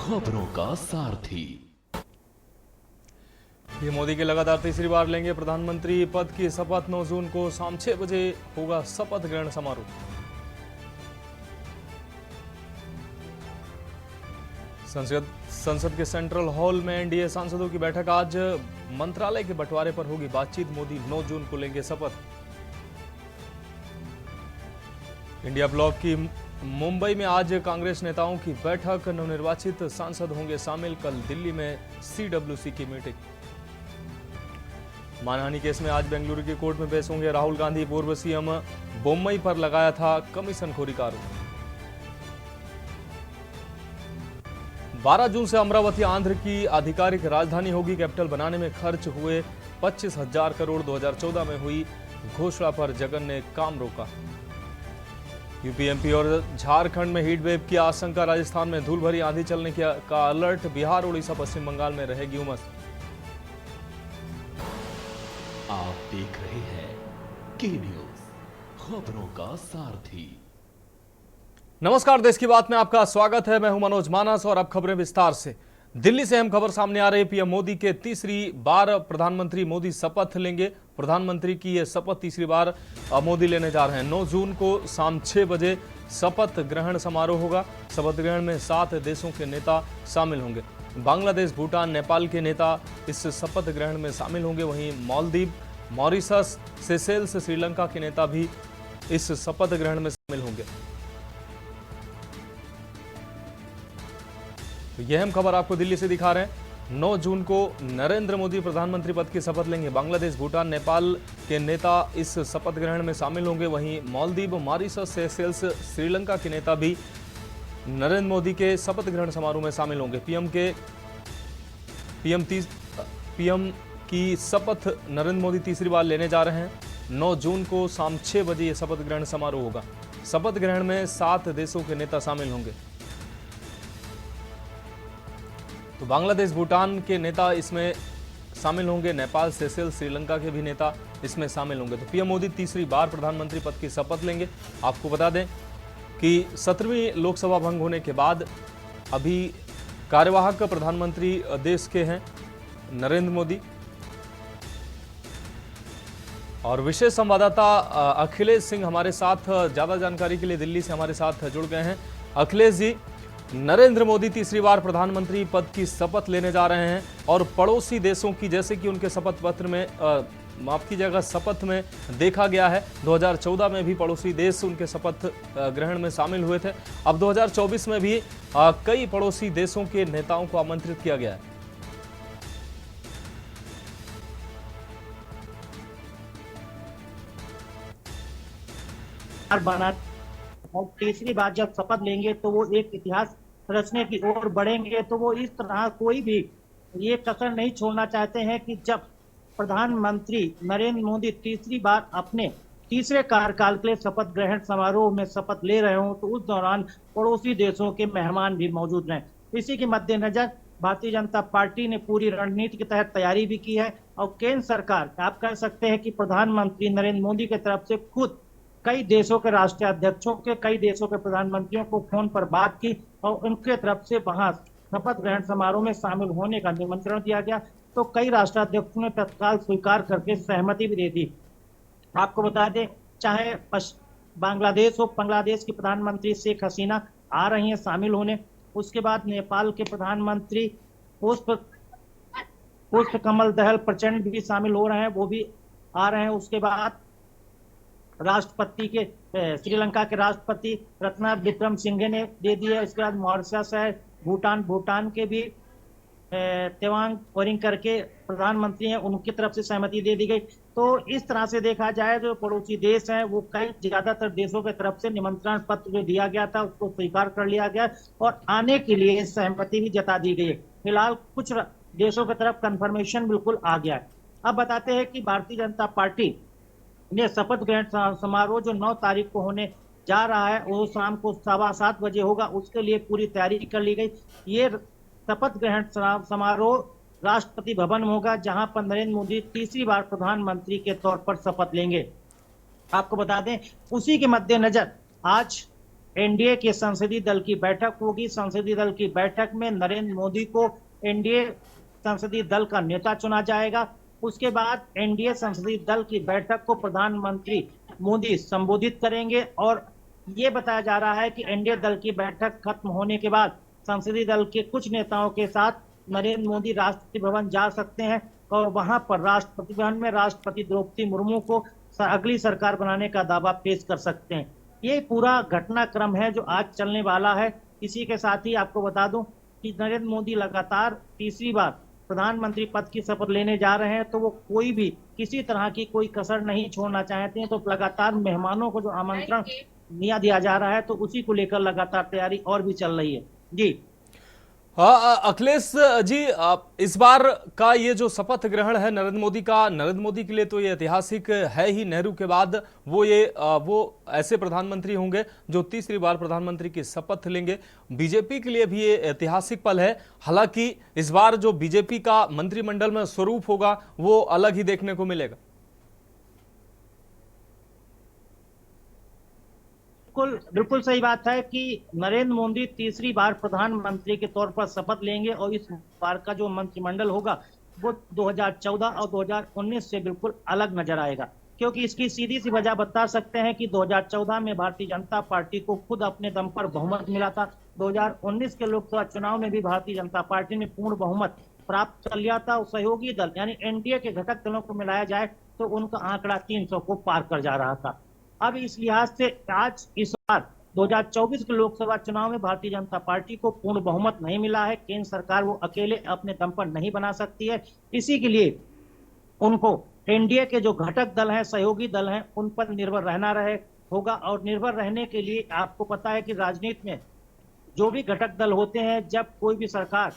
खबरों का सारथी। ये मोदी के लगातार तीसरी बार लेंगे प्रधानमंत्री पद की शपथ। 9 जून को शाम 6 बजे होगा शपथ ग्रहण समारोह। संसद के सेंट्रल हॉल में एनडीए सांसदों की बैठक। आज मंत्रालय के बंटवारे पर होगी बातचीत। मोदी 9 जून को लेंगे शपथ। इंडिया ब्लॉक की मुंबई में आज कांग्रेस नेताओं की बैठक। नवनिर्वाचित सांसद होंगे शामिल। कल दिल्ली में सीडब्ल्यूसी की मीटिंग। मानहानि केस में आज बेंगलुरु की कोर्ट में पेश होंगे राहुल गांधी। पूर्व सीएम बोम्मई पर लगाया था कमीशनखोरी का आरोप। 12 जून से अमरावती आंध्र की आधिकारिक राजधानी होगी। कैपिटल बनाने में खर्च हुए 25,000 करोड़। 2014 में हुई घोषणा पर जगन ने काम रोका। यूपी, एमपी और झारखंड में हीट वेव की आशंका। राजस्थान में धूल भरी आंधी चलने का अलर्ट। बिहार, उड़ीसा, पश्चिम बंगाल में रहेगी उमस। आप देख रहे हैं के न्यूज, खबरों का सारथी। नमस्कार, देश की बात में आपका स्वागत है। मैं हूं मनोज मानस और अब खबरें विस्तार से। दिल्ली से अहम खबर सामने आ रही। पीएम मोदी के तीसरी बार प्रधानमंत्री मोदी शपथ लेंगे। प्रधानमंत्री की यह शपथ तीसरी बार मोदी लेने जा रहे हैं। 9 जून को शाम 6 बजे शपथ ग्रहण समारोह होगा। शपथ ग्रहण में 7 देशों के नेता शामिल होंगे। बांग्लादेश, भूटान, नेपाल के नेता इस शपथ ग्रहण में शामिल होंगे। वहीं मालदीव, मॉरिशस, सेशेल्स, श्रीलंका के नेता भी इस शपथ ग्रहण में शामिल होंगे। तो यह अहम खबर आपको दिल्ली से दिखा रहे हैं। 9 जून को नरेंद्र मोदी प्रधानमंत्री पद की शपथ लेंगे। बांग्लादेश, भूटान, नेपाल के नेता इस शपथ ग्रहण में शामिल होंगे। वहीं मालदीव, मॉरिशस, सेशेल्स, श्रीलंका के नेता भी नरेंद्र मोदी के शपथ ग्रहण समारोह में शामिल होंगे। पीएम की शपथ नरेंद्र मोदी तीसरी बार लेने जा रहे हैं। 9 जून को शाम 6 बजे यह शपथ ग्रहण समारोह होगा। शपथ ग्रहण में 7 देशों के नेता शामिल होंगे। तो बांग्लादेश, भूटान के नेता इसमें शामिल होंगे। नेपाल, सेशेल्स, श्रीलंका के भी नेता इसमें शामिल होंगे। तो पीएम मोदी तीसरी बार प्रधानमंत्री पद की शपथ लेंगे। आपको बता दें कि 17वीं लोकसभा भंग होने के बाद अभी कार्यवाहक प्रधानमंत्री देश के हैं नरेंद्र मोदी। और विशेष संवाददाता अखिलेश सिंह हमारे साथ ज्यादा जानकारी के लिए दिल्ली से हमारे साथ जुड़ गए हैं। अखिलेश जी, नरेंद्र मोदी तीसरी बार प्रधानमंत्री पद की शपथ लेने जा रहे हैं और पड़ोसी देशों की, जैसे कि उनके शपथ पत्र में माफ कीजिएगा शपथ में देखा गया है, 2014 में भी पड़ोसी देश उनके शपथ ग्रहण में शामिल हुए थे। अब 2024 में भी कई पड़ोसी देशों के नेताओं को आमंत्रित किया गया है। बना और तीसरी बार जब शपथ लेंगे तो वो एक इतिहास रचने की ओर बढ़ेंगे। तो वो इस तरह कोई भी ये कसर नहीं छोड़ना चाहते हैं कि जब प्रधानमंत्री नरेंद्र मोदी तीसरी बार अपने तीसरे कार्यकाल के लिए शपथ ग्रहण समारोह में शपथ ले रहे हों तो उस दौरान पड़ोसी देशों के मेहमान भी मौजूद रहें। इसी के मद्देनजर भारतीय जनता पार्टी ने पूरी रणनीति के तहत तैयारी भी की है और केंद्र सरकार, आप कह सकते हैं कि प्रधानमंत्री नरेंद्र मोदी की तरफ से खुद कई देशों के राष्ट्रीय अध्यक्षों के, कई देशों के प्रधानमंत्रियों को फोन पर बात की और उनके तरफ से वहां शपथ ग्रहण समारोह में शामिल होने का निमंत्रण दिया गया। तो कई राष्ट्राध्यक्षों ने तत्काल स्वीकार करके सहमति भी दे दी। आपको बता दें, चाहे बांग्लादेश हो, बांग्लादेश की प्रधानमंत्री शेख हसीना आ रही हैं शामिल होने। उसके बाद नेपाल के प्रधानमंत्री पुष्प कमल दहल प्रचंड भी शामिल हो रहे हैं, वो भी आ रहे हैं। उसके बाद राष्ट्रपति के श्रीलंका के राष्ट्रपति रत्ना विक्रमसिंघे ने दे दिया। इसके बाद मॉरिशस है, भूटान के भी तेवांग ओरिंग करके प्रधानमंत्री हैं, उनकी तरफ से सहमति दे दी गई। तो इस तरह से देखा जाए जो पड़ोसी देश हैं वो कई ज्यादातर देशों की तरफ से निमंत्रण पत्र जो दिया गया था उसको स्वीकार कर लिया गया और आने के लिए सहमति भी जता दी गई है। फिलहाल कुछ देशों की तरफ कंफर्मेशन बिल्कुल आ गया है। अब बताते हैं कि भारतीय जनता पार्टी ने शपथ ग्रहण समारोह जो 9 तारीख को होने जा रहा है वो शाम को 7:15 बजे होगा। उसके लिए पूरी तैयारी कर ली गई। ये शपथ ग्रहण समारोह राष्ट्रपति भवन में होगा जहां पर नरेंद्र मोदी तीसरी बार प्रधानमंत्री के तौर पर शपथ लेंगे। आपको बता दें, उसी के मद्देनजर आज एनडीए के संसदीय दल की बैठक होगी। संसदीय दल की बैठक में नरेंद्र मोदी को एनडीए संसदीय दल का नेता चुना जाएगा। उसके बाद एनडीए संसदीय दल की बैठक को प्रधानमंत्री मोदी संबोधित करेंगे और ये बताया जा रहा है कि एनडीए दल की बैठक खत्म होने के बाद संसदीय दल के कुछ नेताओं के साथ नरेंद्र मोदी राष्ट्रपति भवन जा सकते हैं और वहां पर राष्ट्रपति भवन में राष्ट्रपति द्रौपदी मुर्मू को अगली सरकार बनाने का दावा पेश कर सकते हैं। ये पूरा घटनाक्रम है जो आज चलने वाला है। इसी के साथ ही आपको बता दूं कि नरेंद्र मोदी लगातार तीसरी बार प्रधानमंत्री पद की शपथ लेने जा रहे हैं, तो वो कोई भी किसी तरह की कोई कसर नहीं छोड़ना चाहते हैं। तो लगातार मेहमानों को जो आमंत्रण दिया जा रहा है, तो उसी को लेकर लगातार तैयारी और भी चल रही है। जी हाँ अखिलेश जी, इस बार का ये जो शपथ ग्रहण है नरेंद्र मोदी का, नरेंद्र मोदी के लिए तो ये ऐतिहासिक है ही। नेहरू के बाद वो ऐसे प्रधानमंत्री होंगे जो तीसरी बार प्रधानमंत्री की शपथ लेंगे। बीजेपी के लिए भी ये ऐतिहासिक पल है। हालांकि इस बार जो बीजेपी का मंत्रिमंडल में स्वरूप होगा वो अलग ही देखने को मिलेगा। बिल्कुल सही बात है कि नरेंद्र मोदी तीसरी बार प्रधानमंत्री के तौर पर शपथ लेंगे और इस बार का जो मंत्रिमंडल होगा वो 2014 और 2019 से बिल्कुल अलग नजर आएगा। क्योंकि इसकी सीधी सी वजह बता सकते हैं कि 2014 में भारतीय जनता पार्टी को खुद अपने दम पर बहुमत मिला था। 2019 के लोकसभा चुनाव में भी भारतीय जनता पार्टी ने पूर्ण बहुमत प्राप्त कर लिया था। सहयोगी दल यानी एनडीए के घटक दलों को मिलाया जाए तो उनका आंकड़ा 300 को पार कर जा रहा था। अब इस लिहाज से आज इस बार 2024 के लोकसभा चुनाव में भारतीय जनता पार्टी को पूर्ण बहुमत नहीं मिला है। केंद्र सरकार वो अकेले अपने दम पर नहीं बना सकती है। इसी के लिए उनको एनडीए के जो घटक दल हैं, सहयोगी दल हैं, उन पर निर्भर रहना होगा। और निर्भर रहने के लिए आपको पता है कि राजनीति में जो भी घटक दल होते हैं, जब कोई भी सरकार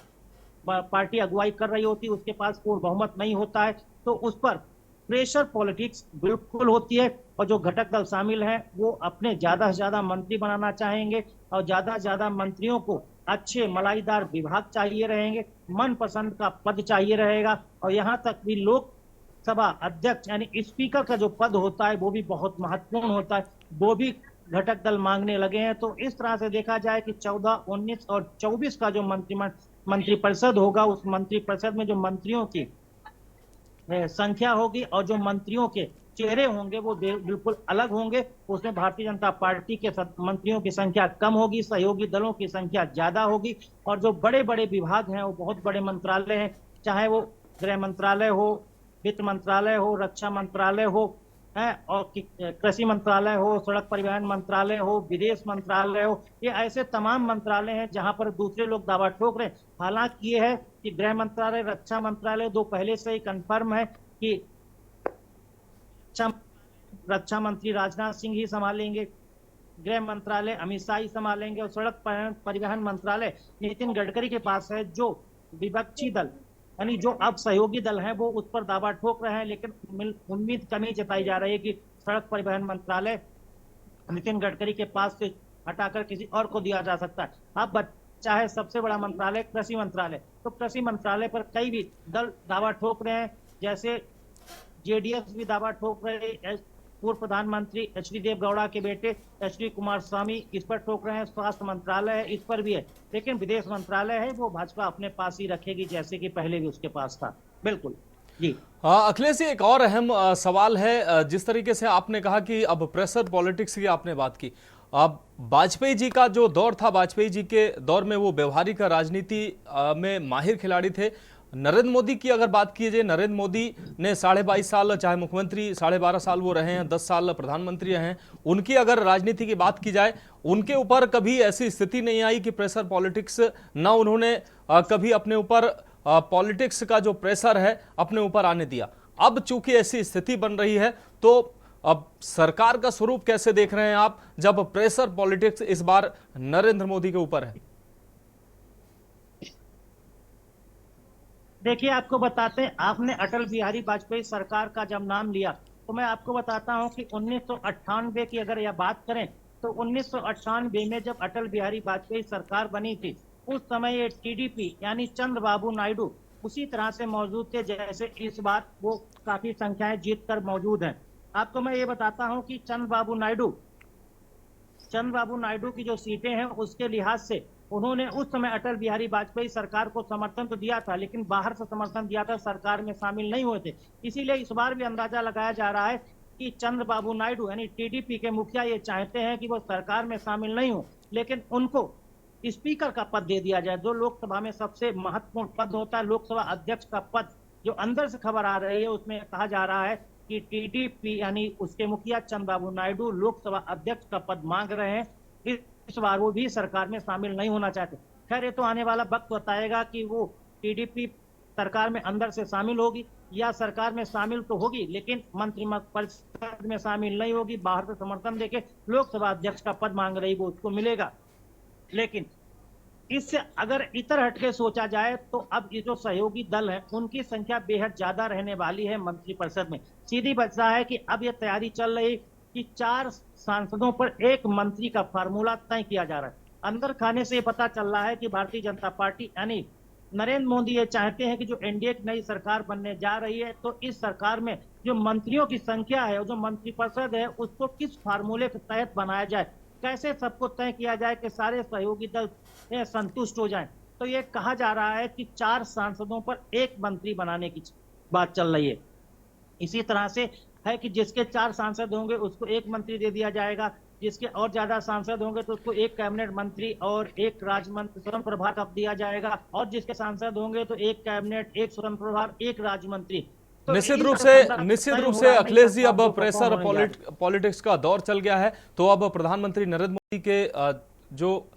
पार्टी अगुवाई कर रही होती है, उसके पास पूर्ण बहुमत नहीं होता है, तो उस पर प्रेशर पॉलिटिक्स बिल्कुल होती है। और जो घटक दल शामिल हैं वो अपने ज्यादा से ज्यादा मंत्री बनाना चाहेंगे और ज्यादा से ज्यादा मंत्रियों को अच्छे मलाईदार विभाग चाहिए रहेंगे, मनपसंद का पद चाहिए रहेगा। और यहाँ तक भी लोकसभा अध्यक्ष यानी स्पीकर का जो पद होता है वो भी बहुत महत्वपूर्ण होता है, वो भी घटक दल मांगने लगे हैं। तो इस तरह से देखा जाए कि 14, 19 और 24 का जो मंत्रिपरिषद होगा, उस मंत्रिपरिषद में जो मंत्रियों की संख्या होगी और जो मंत्रियों के चेहरे होंगे वो बिल्कुल अलग होंगे। उसमें भारतीय जनता पार्टी के मंत्रियों की संख्या कम होगी, सहयोगी दलों की संख्या ज्यादा होगी। और जो बड़े बड़े विभाग हैं वो बहुत बड़े मंत्रालय हैं, चाहे वो गृह मंत्रालय हो, वित्त मंत्रालय हो, रक्षा मंत्रालय हो, और कृषि मंत्रालय हो, सड़क परिवहन मंत्रालय हो, विदेश मंत्रालय हो, ये ऐसे तमाम मंत्रालय हैं जहां पर दूसरे लोग दावा ठोक रहे हैं। हालांकि ये है कि गृह मंत्रालय, रक्षा मंत्रालय दो पहले से ही कंफर्म है कि रक्षा मंत्री राजनाथ सिंह ही संभालेंगे, गृह मंत्रालय अमित शाह ही संभालेंगे और सड़क परिवहन मंत्रालय नितिन गडकरी के पास है। जो विपक्षी दल यानी जो अब सहयोगी दल हैं वो उस पर दावा ठोक रहे हैं, लेकिन उम्मीद कमी जताई जा रही है कि सड़क परिवहन मंत्रालय नितिन गडकरी के पास से हटाकर किसी और को दिया जा सकता है। अब बच्चा है सबसे बड़ा मंत्रालय कृषि मंत्रालय, तो कृषि मंत्रालय पर कई भी दल दावा ठोक रहे हैं, जैसे जेडीएस भी दावा ठोक रहे हैं। पूर्व प्रधानमंत्री एचडी देवगौड़ा के बेटे एचडी कुमार स्वामी इस पर ठोक रहे हैं। स्वास्थ्य मंत्रालय है, इस पर भी है, लेकिन विदेश मंत्रालय है वो भाजपा अपने पास ही रखेगी जैसे कि पहले भी उसके पास था। बिल्कुल जी। अखिलेश, एक और अहम सवाल है। जिस तरीके से आपने कहा कि अब प्रेशर पॉलिटिक्स की आपने बात की, अब वाजपेयी जी का जो दौर था, वाजपेयी जी के दौर में वो व्यवहारिक राजनीति में माहिर खिलाड़ी थे। नरेंद्र मोदी की अगर बात की जाए, नरेंद्र मोदी ने 22.5 साल चाहे मुख्यमंत्री, 12.5 साल वो रहे हैं, 10 साल प्रधानमंत्री रहे हैं। उनकी अगर राजनीति की बात की जाए, उनके ऊपर कभी ऐसी स्थिति नहीं आई कि प्रेशर पॉलिटिक्स ना उन्होंने कभी अपने ऊपर पॉलिटिक्स का जो प्रेशर है अपने ऊपर आने दिया। अब चूंकि ऐसी स्थिति बन रही है, तो अब सरकार का स्वरूप कैसे देख रहे हैं आप, जब प्रेशर पॉलिटिक्स इस बार नरेंद्र मोदी के ऊपर है? देखिए, आपको बताते हैं, आपने अटल बिहारी वाजपेयी सरकार का जब नाम लिया तो मैं आपको बताता हूं कि 1998 की अगर यह बात करें तो 1998 में जब अटल बिहारी वाजपेयी सरकार बनी थी, उस समय ये टीडीपी यानी चंद्रबाबू नायडू उसी तरह से मौजूद थे जैसे इस बार वो काफी संख्याएं जीत कर मौजूद हैं। आपको मैं ये बताता हूं कि चंद्रबाबू नायडू चंद्रबाबू नायडू की जो सीटें हैं उसके लिहाज से उन्होंने उस समय अटल बिहारी वाजपेयी सरकार को समर्थन तो दिया था, लेकिन बाहर से समर्थन दिया था, सरकार में शामिल नहीं हुए थे। इसीलिए इस बार भी अंदाजा लगाया जा रहा है कि चंद्रबाबू नायडू यानी टीडीपी के मुखिया ये चाहते हैं कि वो सरकार में शामिल नहीं हो, लेकिन उनको स्पीकर का पद दे दिया जाए, जो लोकसभा में सबसे महत्वपूर्ण पद होता है, लोकसभा अध्यक्ष का पद। जो अंदर से खबर आ रही है उसमें कहा जा रहा है कि टीडीपी यानी उसके मुखिया चंद्रबाबू नायडू लोकसभा अध्यक्ष का पद मांग रहे हैं। इस बार वो भी सरकार में शामिल नहीं होना चाहते। खैर, ये तो आने वाला वक्त बताएगा कि वो टीडीपी सरकार में अंदर से शामिल होगी या सरकार में शामिल तो होगी लेकिन मंत्रिपरिषद में शामिल नहीं होगी, बाहर से समर्थन देके लोकसभा अध्यक्ष का पद मांग रही वो उसको मिलेगा। लेकिन इससे अगर इतर हटके सोचा जाए तो अब ये जो सहयोगी दल है उनकी संख्या बेहद ज्यादा रहने वाली है मंत्रिपरिषद में। सीधी बात है कि अब ये तैयारी चल रही कि 4 सांसदों पर 1 मंत्री का फार्मूला तय किया जा रहा है। अंदर खाने से पता चल रहा है कि भारतीय जनता पार्टी यानी नरेंद्र मोदी ये चाहते हैं कि जो एनडीए की नई सरकार बनने जा रही है तो इस सरकार में जो मंत्रियों की संख्या है और जो मंत्रिपरिषद है उसको किस फार्मूले के तहत बनाया जाए, कैसे सबको तय किया जाए कि सारे सहयोगी दल संतुष्ट हो जाएं। तो ये कहा जा रहा है कि 4 सांसदों पर 1 मंत्री बनाने की बात चल रही है। इसी तरह से है कि जिसके 4 सांसद होंगे उसको 1 मंत्री दे दिया जाएगा, जिसके और ज्यादा सांसद होंगे तो उसको 1 कैबिनेट मंत्री और 1 राज्य मंत्री स्वतंत्र प्रभार का दिया जाएगा, और जिसके सांसद होंगे तो 1 कैबिनेट, 1 स्वतंत्र प्रभार, 1 राज्य मंत्री। तो निश्चित रूप से अखिलेश जी, अब प्रेशर पॉलिटिक्स का दौर चल गया है। तो अब प्रधानमंत्री नरेंद्र मोदी के जो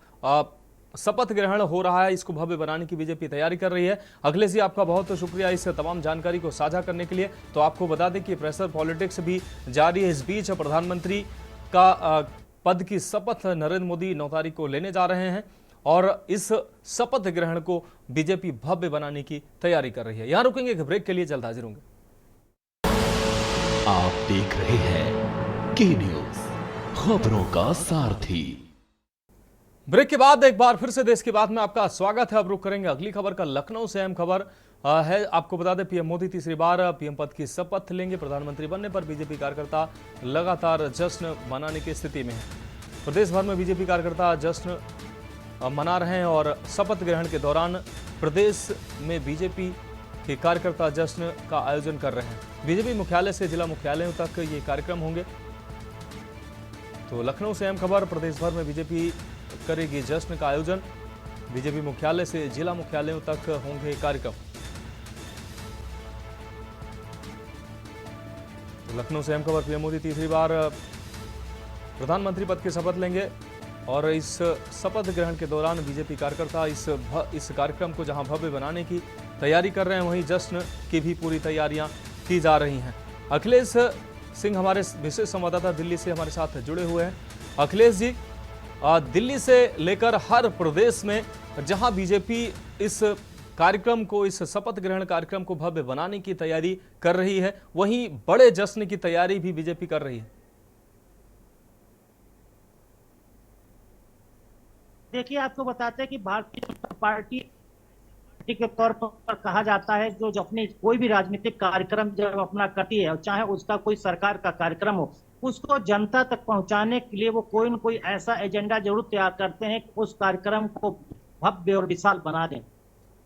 शपथ ग्रहण हो रहा है इसको भव्य बनाने की बीजेपी तैयारी कर रही है। अखिलेश जी, आपका बहुत शुक्रिया इस तमाम जानकारी को साझा करने के लिए। तो आपको बता दें कि प्रेशर पॉलिटिक्स भी जारी है। इस बीच प्रधानमंत्री का पद की शपथ नरेंद्र मोदी 9 तारीख को लेने जा रहे हैं और इस शपथ ग्रहण को बीजेपी भव्य बनाने की तैयारी कर रही है। यहां रुकेंगे एक ब्रेक के लिए, जल्द हाजिर होंगे। आप देख रहे हैं के न्यूज, खबरों का सारथी। ब्रेक के बाद एक बार फिर से देश की बात में आपका स्वागत है। अब रुक करेंगे अगली खबर का। लखनऊ से अहम खबर है। आपको बता दें, पीएम मोदी तीसरी बार पीएम पद की शपथ लेंगे। प्रधानमंत्री बनने पर बीजेपी कार्यकर्ता लगातार जश्न मनाने की स्थिति में है। प्रदेश भर में बीजेपी कार्यकर्ता जश्न मना रहे हैं और शपथ ग्रहण के दौरान प्रदेश में बीजेपी के कार्यकर्ता जश्न का आयोजन कर रहे हैं। बीजेपी मुख्यालय से जिला मुख्यालयों तक ये कार्यक्रम होंगे। तो लखनऊ से अहम खबर, प्रदेश भर में बीजेपी करेगी जश्न का आयोजन। बीजेपी मुख्यालय से जिला मुख्यालयों तक होंगे कार्यक्रम। तो लखनऊ से अहम खबर, पीएम मोदी तीसरी बार प्रधानमंत्री पद की शपथ लेंगे और इस शपथ ग्रहण के दौरान बीजेपी कार्यकर्ता इस कार्यक्रम को जहां भव्य बनाने की तैयारी कर रहे हैं, वहीं जश्न की भी पूरी तैयारियां की जा रही हैं। अखिलेश सिंह हमारे विशेष संवाददाता दिल्ली से हमारे साथ जुड़े हुए हैं। अखिलेश जी, दिल्ली से लेकर हर प्रदेश में जहां बीजेपी इस कार्यक्रम को, इस शपथ ग्रहण कार्यक्रम को भव्य बनाने की तैयारी कर रही है, वहीं बड़े जश्न की तैयारी भी बीजेपी कर रही है। देखिए, आपको बताते हैं कि भारतीय जनता पार्टी के तौर पर कहा जाता है जो अपनी कोई भी राजनीतिक कार्यक्रम जब अपना करती है, चाहे उसका कोई सरकार का कार्यक्रम हो, उसको जनता तक पहुंचाने के लिए वो कोई न कोई ऐसा एजेंडा जरूर तैयार करते हैं कि उस कार्यक्रम को भव्य और विशाल बना दें।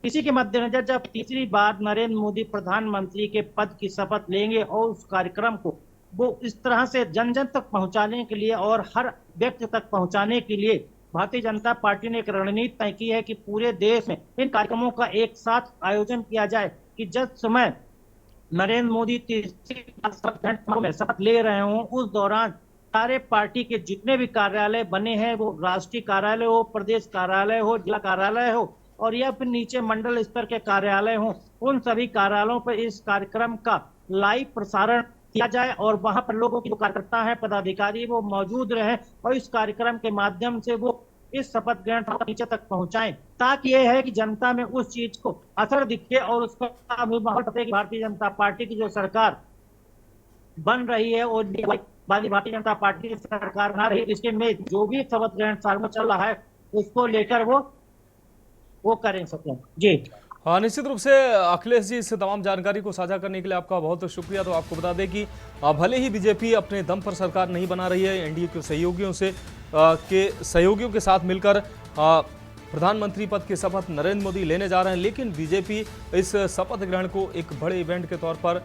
इसी के मद्देनजर जब तीसरी बार नरेंद्र मोदी प्रधानमंत्री के पद की शपथ लेंगे और उस कार्यक्रम को वो इस तरह से जन जन तक पहुंचाने के लिए और हर व्यक्ति तक पहुंचाने के लिए भारतीय जनता पार्टी ने एक रणनीति तय की है कि पूरे देश में इन कार्यक्रमों का एक साथ आयोजन किया जाए कि जिस समय नरेंद्र मोदी तीसरी बार शपथ ले रहे हों उस दौरान सारे पार्टी के जितने भी कार्यालय बने हैं, वो राष्ट्रीय कार्यालय हो, प्रदेश कार्यालय हो, जिला कार्यालय हो और या फिर नीचे मंडल स्तर के कार्यालय हो, उन सभी कार्यालयों पर इस कार्यक्रम का लाइव प्रसारण किया जाए और वहां पर लोगों की जो कार्यकर्ता है, पदाधिकारी, वो मौजूद रहे और इस कार्यक्रम के माध्यम से वो इस शपथ ग्रहण नीचे तक पहुंचाएं, ताकि यह है कि जनता में उस चीज को असर दिखे और उसका माहौल पता है कि भारतीय जनता पार्टी की जो सरकार बन रही है और भारतीय जनता पार्टी की सरकार ना रही, इसके में जो भी शपथ ग्रहण समारोह चल रहा है उसको लेकर वो करें सकें। जी हाँ, निश्चित रूप से अखिलेश जी, इस तमाम जानकारी को साझा करने के लिए आपका बहुत शुक्रिया। तो आपको बता दें कि भले ही बीजेपी अपने दम पर सरकार नहीं बना रही है, एनडीए के सहयोगियों से के सहयोगियों के साथ मिलकर प्रधानमंत्री पद की शपथ नरेंद्र मोदी लेने जा रहे हैं, लेकिन बीजेपी इस शपथ ग्रहण को एक बड़े इवेंट के तौर पर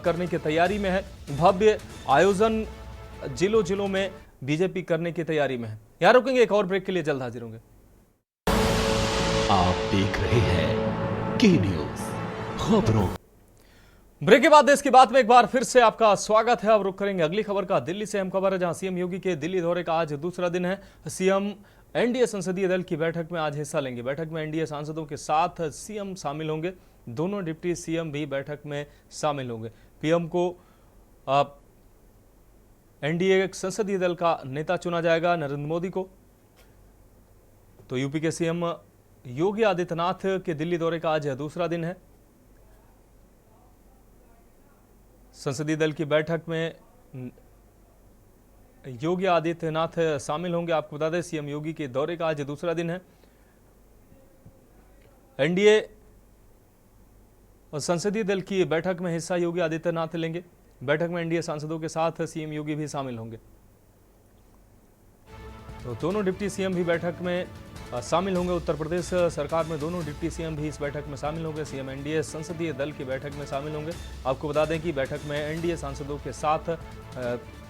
करने की तैयारी में है। भव्य आयोजन जिलों जिलों में बीजेपी करने की तैयारी में है। यहाँ रुकेंगे, एक और ब्रेक के लिए जल्द हाजिर होंगे। आप देख रहे हैं के न्यूज खबरों। ब्रेक के बाद देश की बात में एक बार फिर से आपका स्वागत है। अब रुक करेंगे अगली खबर का। दिल्ली से अहम खबर है, जहां सीएम योगी के दिल्ली दौरे का आज दूसरा दिन है। सीएम एनडीए संसदीय दल की बैठक में आज हिस्सा लेंगे। बैठक में एनडीए सांसदों के साथ सीएम शामिल होंगे। दोनों डिप्टी सीएम भी बैठक में शामिल होंगे। पीएम को एनडीए संसदीय दल का नेता चुना जाएगा, नरेंद्र मोदी को। तो यूपी के सीएम योगी आदित्यनाथ के दिल्ली दौरे का आज दूसरा दिन है। संसदीय दल की बैठक में योगी आदित्यनाथ शामिल होंगे। आपको बता दें, सीएम योगी के दौरे का आज दूसरा दिन है। एनडीए और संसदीय दल की बैठक में हिस्सा योगी आदित्यनाथ लेंगे। बैठक में एनडीए सांसदों के साथ सीएम योगी भी शामिल होंगे। तो दोनों डिप्टी सीएम भी बैठक में शामिल होंगे। उत्तर प्रदेश सरकार में दोनों डिप्टी सीएम भी इस बैठक में शामिल होंगे। सीएम एनडीए संसदीय दल की बैठक में शामिल होंगे। आपको बता दें कि बैठक में एनडीए सांसदों के साथ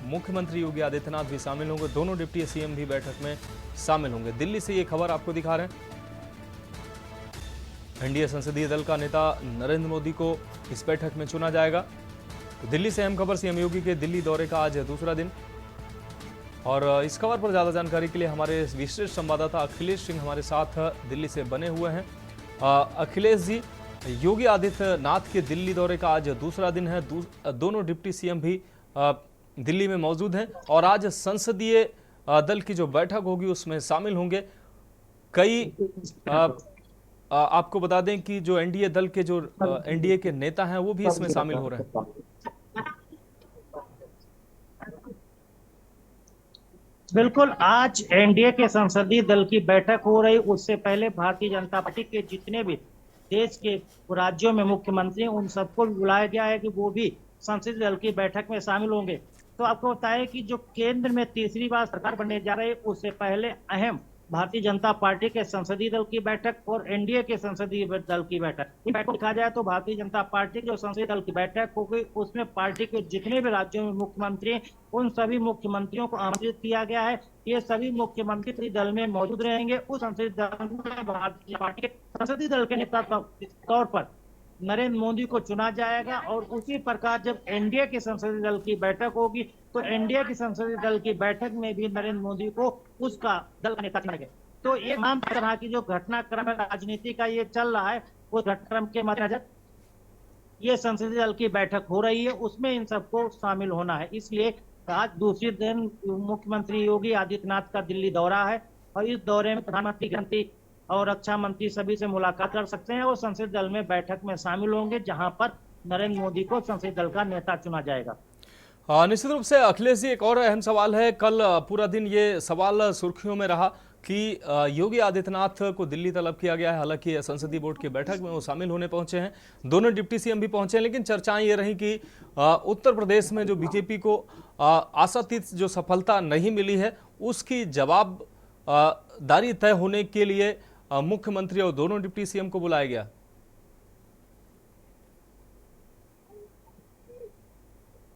मुख्यमंत्री योगी आदित्यनाथ भी शामिल होंगे। दोनों डिप्टी सीएम भी बैठक में शामिल होंगे। दिल्ली से ये खबर आपको दिखा रहे हैं। एनडीए संसदीय दल का नेता नरेंद्र मोदी को इस बैठक में चुना जाएगा। तो दिल्ली से अहम खबर, सीएम योगी के दिल्ली दौरे का आज दूसरा दिन। और इस खबर पर ज्यादा जानकारी के लिए हमारे विशेष संवाददाता अखिलेश सिंह हमारे साथ दिल्ली से बने हुए हैं। अखिलेश जी, योगी आदित्यनाथ के दिल्ली दौरे का आज दूसरा दिन है। दोनों डिप्टी सीएम भी दिल्ली में मौजूद हैं और आज संसदीय दल की जो बैठक होगी उसमें शामिल होंगे। कई आपको बता दें कि जो एनडीए दल के जो एनडीए के नेता हैं वो भी इसमें शामिल हो रहे हैं। बिल्कुल, आज एनडीए के संसदीय दल की बैठक हो रही। उससे पहले भारतीय जनता पार्टी के जितने भी देश के राज्यों में मुख्यमंत्री, उन सबको बुलाया गया है कि वो भी संसदीय दल की बैठक में शामिल होंगे। तो आपको बताया कि जो केंद्र में तीसरी बार सरकार बनने जा रही है, उससे पहले अहम भारतीय जनता पार्टी के संसदीय दल की बैठक और एनडीए के संसदीय दल की बैठक। इन बैठक को देखा जाए तो भारतीय जनता पार्टी की जो संसदीय दल की बैठक होगी उसमें पार्टी के जितने भी राज्यों में मुख्यमंत्री हैं, उन सभी मुख्यमंत्रियों को आमंत्रित किया गया है। ये सभी मुख्यमंत्री दल में मौजूद रहेंगे। उस संसदीय दल में भारतीय जनता पार्टी के संसदीय दल के नेता तौर पर नरेंद्र मोदी को चुना जाएगा। और उसी प्रकार जब एनडीए की संसदीय दल की बैठक होगी तो एनडीए की संसदीय दल की बैठक में भी नरेंद्र मोदी को उसका दल का नेता चुना जाएगा। तो ये तमाम तरह की जो घटनाक्रम है राजनीति का ये चल रहा है, उस घटनाक्रम के मद्देनजर ये संसदीय दल की बैठक हो रही है, उसमें इन सबको शामिल होना है। इसलिए आज दूसरे दिन मुख्यमंत्री योगी आदित्यनाथ का दिल्ली दौरा है और इस दौरे में प्रधानमंत्री, गृहमंत्री और रक्षा मंत्री सभी से मुलाकात कर सकते हैं और संसदीय दल में बैठक में शामिल होंगे, जहां पर नरेंद्र मोदी को संसदीय दल का नेता चुना जाएगा। निश्चित रूप से अखिलेश जी, एक और अहम सवाल है। कल पूरा दिन ये सवाल सुर्खियों में रहा कि योगी आदित्यनाथ को दिल्ली तलब किया गया है। हालांकि संसदीय बोर्ड की बैठक में वो शामिल होने पहुंचे हैं, दोनों डिप्टी सीएम भी पहुंचे हैं, लेकिन चर्चाएं ये रही कि उत्तर प्रदेश में जो बीजेपी को आशातीत जो सफलता नहीं मिली है उसकी जवाबदारी तय होने के लिए मुख्यमंत्री और दोनों डिप्टी सीएम को बुलाया गया।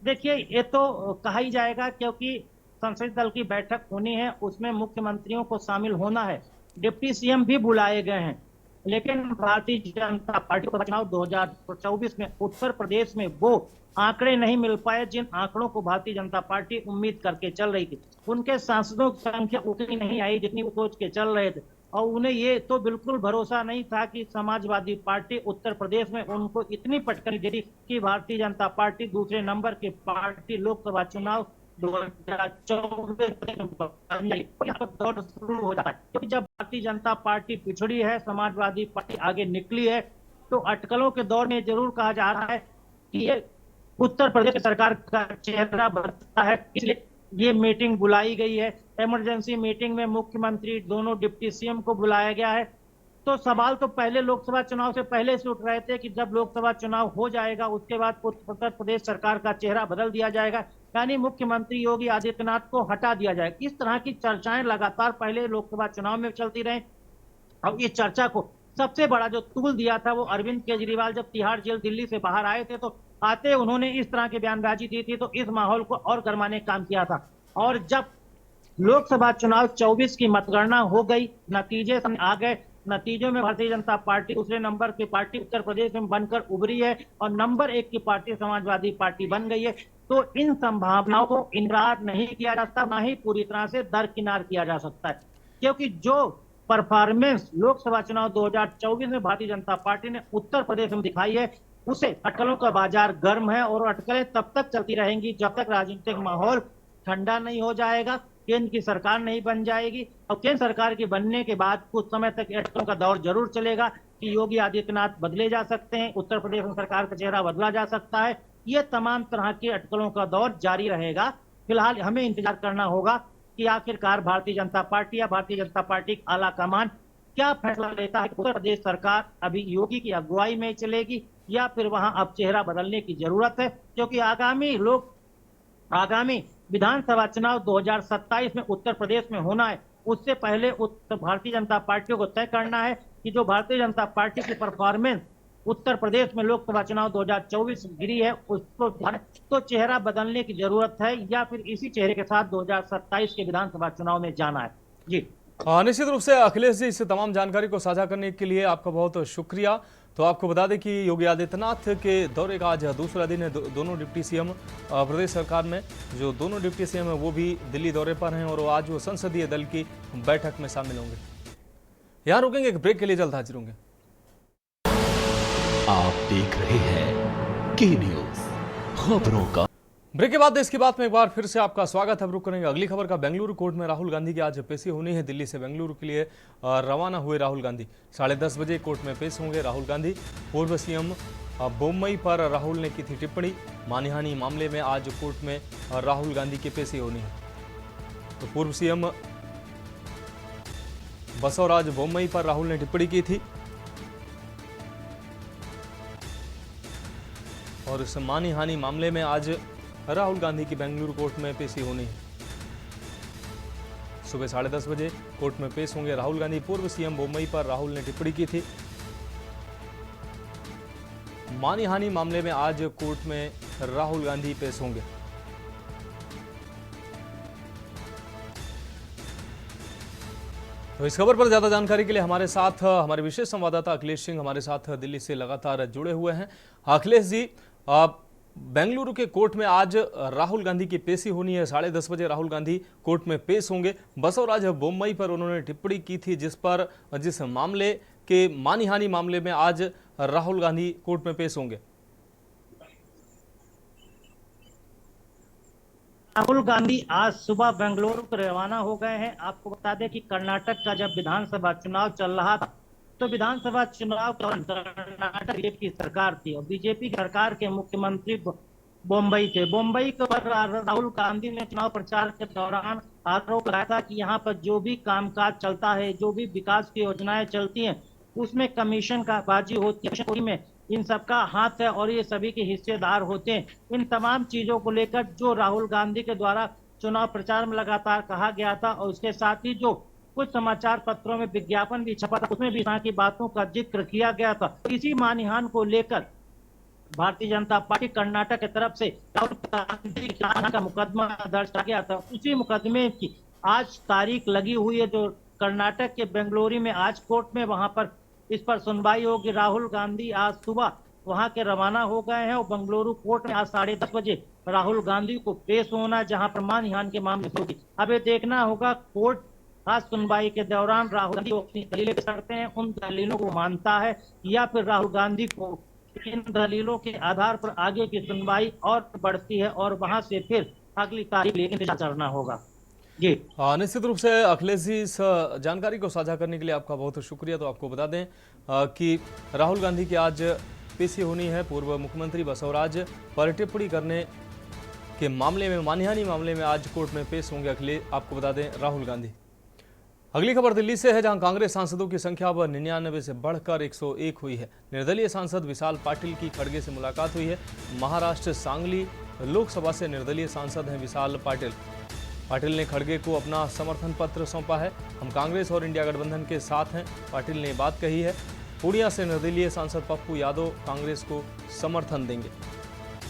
देखिए, ये तो कहा ही जाएगा क्योंकि संसदीय दल की बैठक होनी है, उसमें मुख्यमंत्रियों को शामिल होना है, डिप्टी सीएम भी बुलाए गए हैं। लेकिन भारतीय जनता पार्टी को चुनाव 2024 में उत्तर प्रदेश में वो आंकड़े नहीं मिल पाए जिन आंकड़ों को भारतीय जनता पार्टी उम्मीद करके चल रही थी। उनके सांसदों की संख्या उतनी नहीं आई जितनी वो सोच के चल रहे थे और उन्हें ये तो बिल्कुल भरोसा नहीं था कि समाजवादी पार्टी उत्तर प्रदेश में उनको इतनी पटकनी देगी कि भारतीय जनता पार्टी दूसरे नंबर की पार्टी लोकसभा चुनाव 2024 दौर शुरू हो जाता है। क्योंकि जब भारतीय जनता पार्टी पिछड़ी है, समाजवादी पार्टी आगे निकली है, तो अटकलों के दौर में जरूर कहा जा रहा है कि ये उत्तर प्रदेश सरकार का चेहरा बदलता है। इसलिए ये मीटिंग बुलाई गई है। इमरजेंसी मीटिंग में मुख्यमंत्री, दोनों डिप्टी सीएम को बुलाया गया है। तो सवाल तो पहले लोकसभा चुनाव से पहले से उठ रहे थे कि जब लोकसभा चुनाव हो जाएगा उसके बाद उत्तर प्रदेश सरकार का चेहरा बदल दिया जाएगा, यानी मुख्यमंत्री योगी आदित्यनाथ को हटा दिया जाएगा। इस तरह की चर्चाएं लगातार पहले लोकसभा चुनाव में चलती रही। अब इस चर्चा को सबसे बड़ा जो तूल दिया था वो अरविंद केजरीवाल जब तिहाड़ जेल दिल्ली से बाहर आए थे, तो आते उन्होंने इस तरह की बयानबाजी दी थी, तो इस माहौल को और गरमाने का काम किया था। और जब लोकसभा चुनाव 24 की मतगणना हो गई, नतीजे आ गए, नतीजों में भारतीय जनता पार्टी दूसरे नंबर की पार्टी उत्तर प्रदेश में बनकर उभरी है और नंबर 1 की पार्टी समाजवादी पार्टी बन गई है। तो इन संभावनाओं को इनकार नहीं किया जा सकता, ना ही पूरी तरह से दरकिनार किया जा सकता है, क्योंकि जो परफॉर्मेंस लोकसभा चुनाव 2024 में भारतीय जनता पार्टी ने उत्तर प्रदेश में दिखाई है, उसे अटकलों का बाजार गर्म है और अटकलें तब तक चलती रहेंगी जब तक राजनीतिक माहौल ठंडा नहीं हो जाएगा, केंद्र की सरकार नहीं बन जाएगी। और केंद्र सरकार के बनने के बाद कुछ समय तक अटकलों का दौर जरूर चलेगा कि योगी आदित्यनाथ बदले जा सकते हैं, उत्तर प्रदेश में सरकार का चेहरा बदला जा सकता है। ये तमाम तरह के अटकलों का दौर जारी रहेगा। फिलहाल हमें इंतजार करना होगा कि आखिरकार भारतीय जनता पार्टी या भारतीय जनता पार्टी का आला कमान क्या फैसला लेता है। उत्तर प्रदेश सरकार अभी योगी की अगुवाई में चलेगी या फिर वहां अब चेहरा बदलने की जरूरत है, क्योंकि आगामी विधानसभा चुनाव 2027 में उत्तर प्रदेश में होना है। उससे पहले भारतीय जनता पार्टी को तय करना है कि जो भारतीय जनता पार्टी की परफॉर्मेंस उत्तर प्रदेश में लोकसभा चुनाव 2024 गिरी है, उसको तो चेहरा बदलने की जरूरत है या फिर इसी चेहरे के साथ 2027 के विधानसभा चुनाव में जाना है। जी निश्चित रूप से अखिलेश जी, इस तमाम जानकारी को साझा करने के लिए आपका बहुत शुक्रिया। तो आपको बता दें कि योगी आदित्यनाथ के दौरे का आज दूसरा दिन है। दोनों डिप्टी सीएम प्रदेश सरकार में जो दोनों डिप्टी सीएम है वो भी दिल्ली दौरे पर हैं और आज वो संसदीय दल की बैठक में शामिल होंगे। यहाँ रुकेंगे, एक ब्रेक के लिए जल्द हाजिर होंगे। आप देख रहे हैं के न्यूज खबरों का। ब्रेक के बाद देश की बात में एक बार फिर से आपका स्वागत है। अब रुक करेंगे अगली खबर का। बेंगलुरु कोर्ट में राहुल गांधी की आज पेशी होनी है। दिल्ली से बेंगलुरु के लिए रवाना हुए राहुल गांधी 10:30 बजे कोर्ट में पेश होंगे। राहुल गांधी पूर्व सीएम बोम्मई पर राहुल ने की थी टिप्पणी। मानहानि मामले में आज कोर्ट में राहुल गांधी की पेशी होनी है। तो पूर्व सीएम बसवराज बोम्मई पर राहुल ने टिप्पणी की थी और इस मानहानि मामले में आज राहुल गांधी की बेंगलुरु कोर्ट में पेशी होनी है। सुबह 10:30 बजे कोर्ट में पेश होंगे राहुल गांधी। पूर्व सीएम बोम्मई पर राहुल ने टिप्पणी की थी। मानहानि मामले में आज कोर्ट में राहुल गांधी पेश होंगे। तो इस खबर पर ज्यादा जानकारी के लिए हमारे साथ हमारे विशेष संवाददाता अखिलेश सिंह हमारे साथ दिल्ली से लगातार जुड़े हुए हैं। अखिलेश जी, बेंगलुरु के कोर्ट में आज राहुल गांधी की पेशी होनी है। 10:30 बजे राहुल गांधी कोर्ट में पेश होंगे। बसवराज बोम्मई पर उन्होंने टिप्पणी की थी जिस मामले के मानहानि मामले में आज राहुल गांधी कोर्ट में पेश होंगे। राहुल गांधी आज सुबह बेंगलुरु को रवाना हो गए हैं। आपको बता दें कि कर्नाटक का जब विधानसभा चुनाव चल रहा था तो विधानसभा चुनाव कर्नाटक बीजेपी की सरकार थी और बीजेपी सरकार के मुख्यमंत्री बोम्बई थे। बोम्बई पर राहुल गांधी ने चुनाव प्रचार के दौरान आरोप लगाया था कि यहाँ पर जो भी कामकाज चलता है, जो भी विकास की योजनाएं चलती हैं, उसमें कमीशन का बाजी होती है, में इन सबका हाथ है और ये सभी के हिस्सेदार होते हैं। इन तमाम चीजों को लेकर जो राहुल गांधी के द्वारा चुनाव प्रचार में लगातार कहा गया था और उसके साथ ही जो कुछ समाचार पत्रों में विज्ञापन भी छपा था, उसमें भी की बातों का जिक्र किया गया था। इसी मानहानि को लेकर भारतीय जनता पार्टी कर्नाटक की तरफ से राहुल गांधी का मुकदमा दर्ज किया गया था। उसी मुकदमे की आज तारीख लगी हुई है, जो कर्नाटक के बेंगलुरु में आज कोर्ट में वहां पर इस पर सुनवाई होगी। राहुल गांधी आज सुबह वहां के रवाना हो गए हैं और बेंगलुरु कोर्ट में आज 10:30 बजे राहुल गांधी को पेश होना, जहां पर मानहानि के मामले होगी। अब ये देखना होगा कोर्ट आज सुनवाई के दौरान राहुल गांधी अपनी दलीलें पेश करते हैं, उन दलीलों को मानता है या फिर राहुल गांधी को इन दलीलों के आधार पर आगे की सुनवाई और बढ़ती है और वहां से फिर अगली तारीख इंतजार करना होगा। जी निश्चित रूप से अखिलेश जी, इस जानकारी को साझा करने के लिए आपका बहुत शुक्रिया। तो आपको बता दें कि राहुल गांधी की आज पेशी होनी है। पूर्व मुख्यमंत्री बसवराज पर टिप्पणी करने के मामले में, मानहानि मामले में आज कोर्ट में पेश होंगे अखिलेश, आपको बता दें, राहुल गांधी। अगली खबर दिल्ली से है, जहां कांग्रेस सांसदों की संख्या अब 99 से बढ़कर 101 हुई है। निर्दलीय सांसद विशाल पाटिल की खड़गे से मुलाकात हुई है। महाराष्ट्र सांगली लोकसभा से निर्दलीय सांसद हैं विशाल पाटिल। पाटिल ने खड़गे को अपना समर्थन पत्र सौंपा है। हम कांग्रेस और इंडिया गठबंधन के साथ हैं, पाटिल ने बात कही है। पूर्णिया से निर्दलीय सांसद पप्पू यादव कांग्रेस को समर्थन देंगे।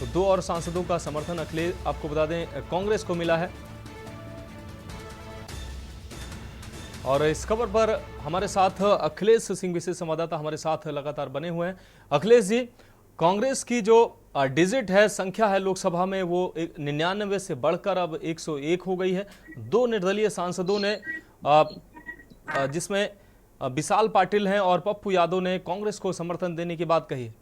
तो दो और सांसदों का समर्थन अखिलेश, आपको बता दें, कांग्रेस को मिला है। और इस खबर पर हमारे साथ अखिलेश सिंह, विशेष संवाददाता, हमारे साथ लगातार बने हुए हैं। अखिलेश जी, कांग्रेस की जो डिजिट है, संख्या है लोकसभा में, वो 99 से बढ़कर अब 101 हो गई है। दो निर्दलीय सांसदों ने, जिसमें विशाल पाटिल हैं और पप्पू यादव ने, कांग्रेस को समर्थन देने की बात कही है।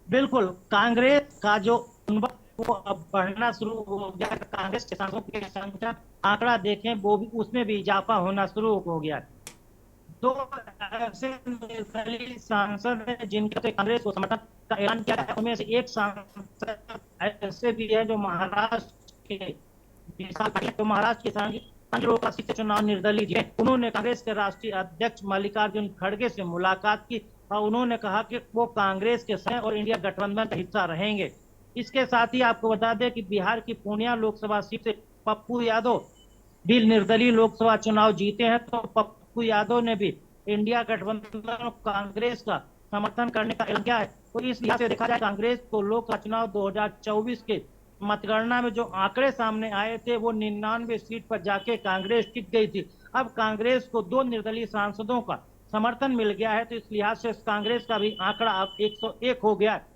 बिल्कुल, कांग्रेस का जो वो अब बढ़ना शुरू हो गया। कांग्रेस के सांसदों की संख्या आंकड़ा देखें, वो भी उसमें भी इजाफा होना शुरू हो गया। दो ऐसे निर्दलीय सांसद हैं जिनके कांग्रेस को समर्थन का ऐलान किया है। उनमें से एक सांसद ऐसे भी है जो महाराष्ट्र के विशाल पाटिल, जो महाराष्ट्र के लोकसभा सीट से चुनाव निर्दलीय है। उन्होंने कांग्रेस के राष्ट्रीय अध्यक्ष मल्लिकार्जुन खड़गे से मुलाकात की और उन्होंने कहा कि वो कांग्रेस के संग और इंडिया गठबंधन का हिस्सा रहेंगे। इसके साथ ही आपको बता दें कि बिहार की पूर्णिया लोकसभा सीट से पप्पू यादव भी निर्दलीय लोकसभा चुनाव जीते हैं। तो पप्पू यादव ने भी इंडिया गठबंधन और कांग्रेस का समर्थन करने का ऐलान किया है। तो इस लिहाज से देखा जाए, कांग्रेस को लोकसभा चुनाव 2024 के मतगणना में जो आंकड़े सामने आए थे, वो 99 सीट पर जाके कांग्रेस टिक गई थी। अब कांग्रेस को दो निर्दलीय सांसदों का समर्थन मिल गया है, तो इस लिहाज से कांग्रेस का भी आंकड़ा अब 101 हो गया है।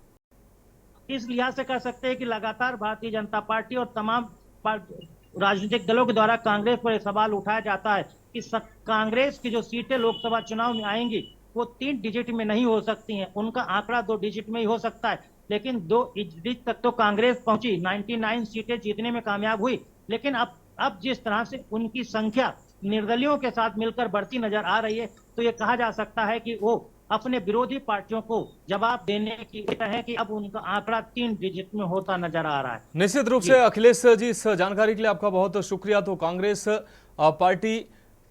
इस लिहाज से कह सकते हैं कि लगातार भारतीय जनता पार्टी और तमाम राजनीतिक दलों के द्वारा कांग्रेस पर सवाल उठाया जाता है कि कांग्रेस की जो सीटें लोकसभा चुनाव में आएंगी वो 3 डिजिट में नहीं हो सकती हैं। उनका आंकड़ा 2 डिजिट में ही हो सकता है, लेकिन 2 डिजिट तक तो कांग्रेस पहुंची, 99 सीटें जीतने में कामयाब हुई। लेकिन अब जिस तरह से उनकी संख्या निर्दलियों के साथ मिलकर बढ़ती नजर आ रही है, तो ये कहा जा सकता है कि वो अपने विरोधी पार्टियों को जवाब देने की है कि अब उनका आंकड़ा 3 डिजिट में होता नजर आ रहा है। निश्चित रूप से अखिलेश जी, इस जानकारी के लिए आपका बहुत शुक्रिया। तो कांग्रेस पार्टी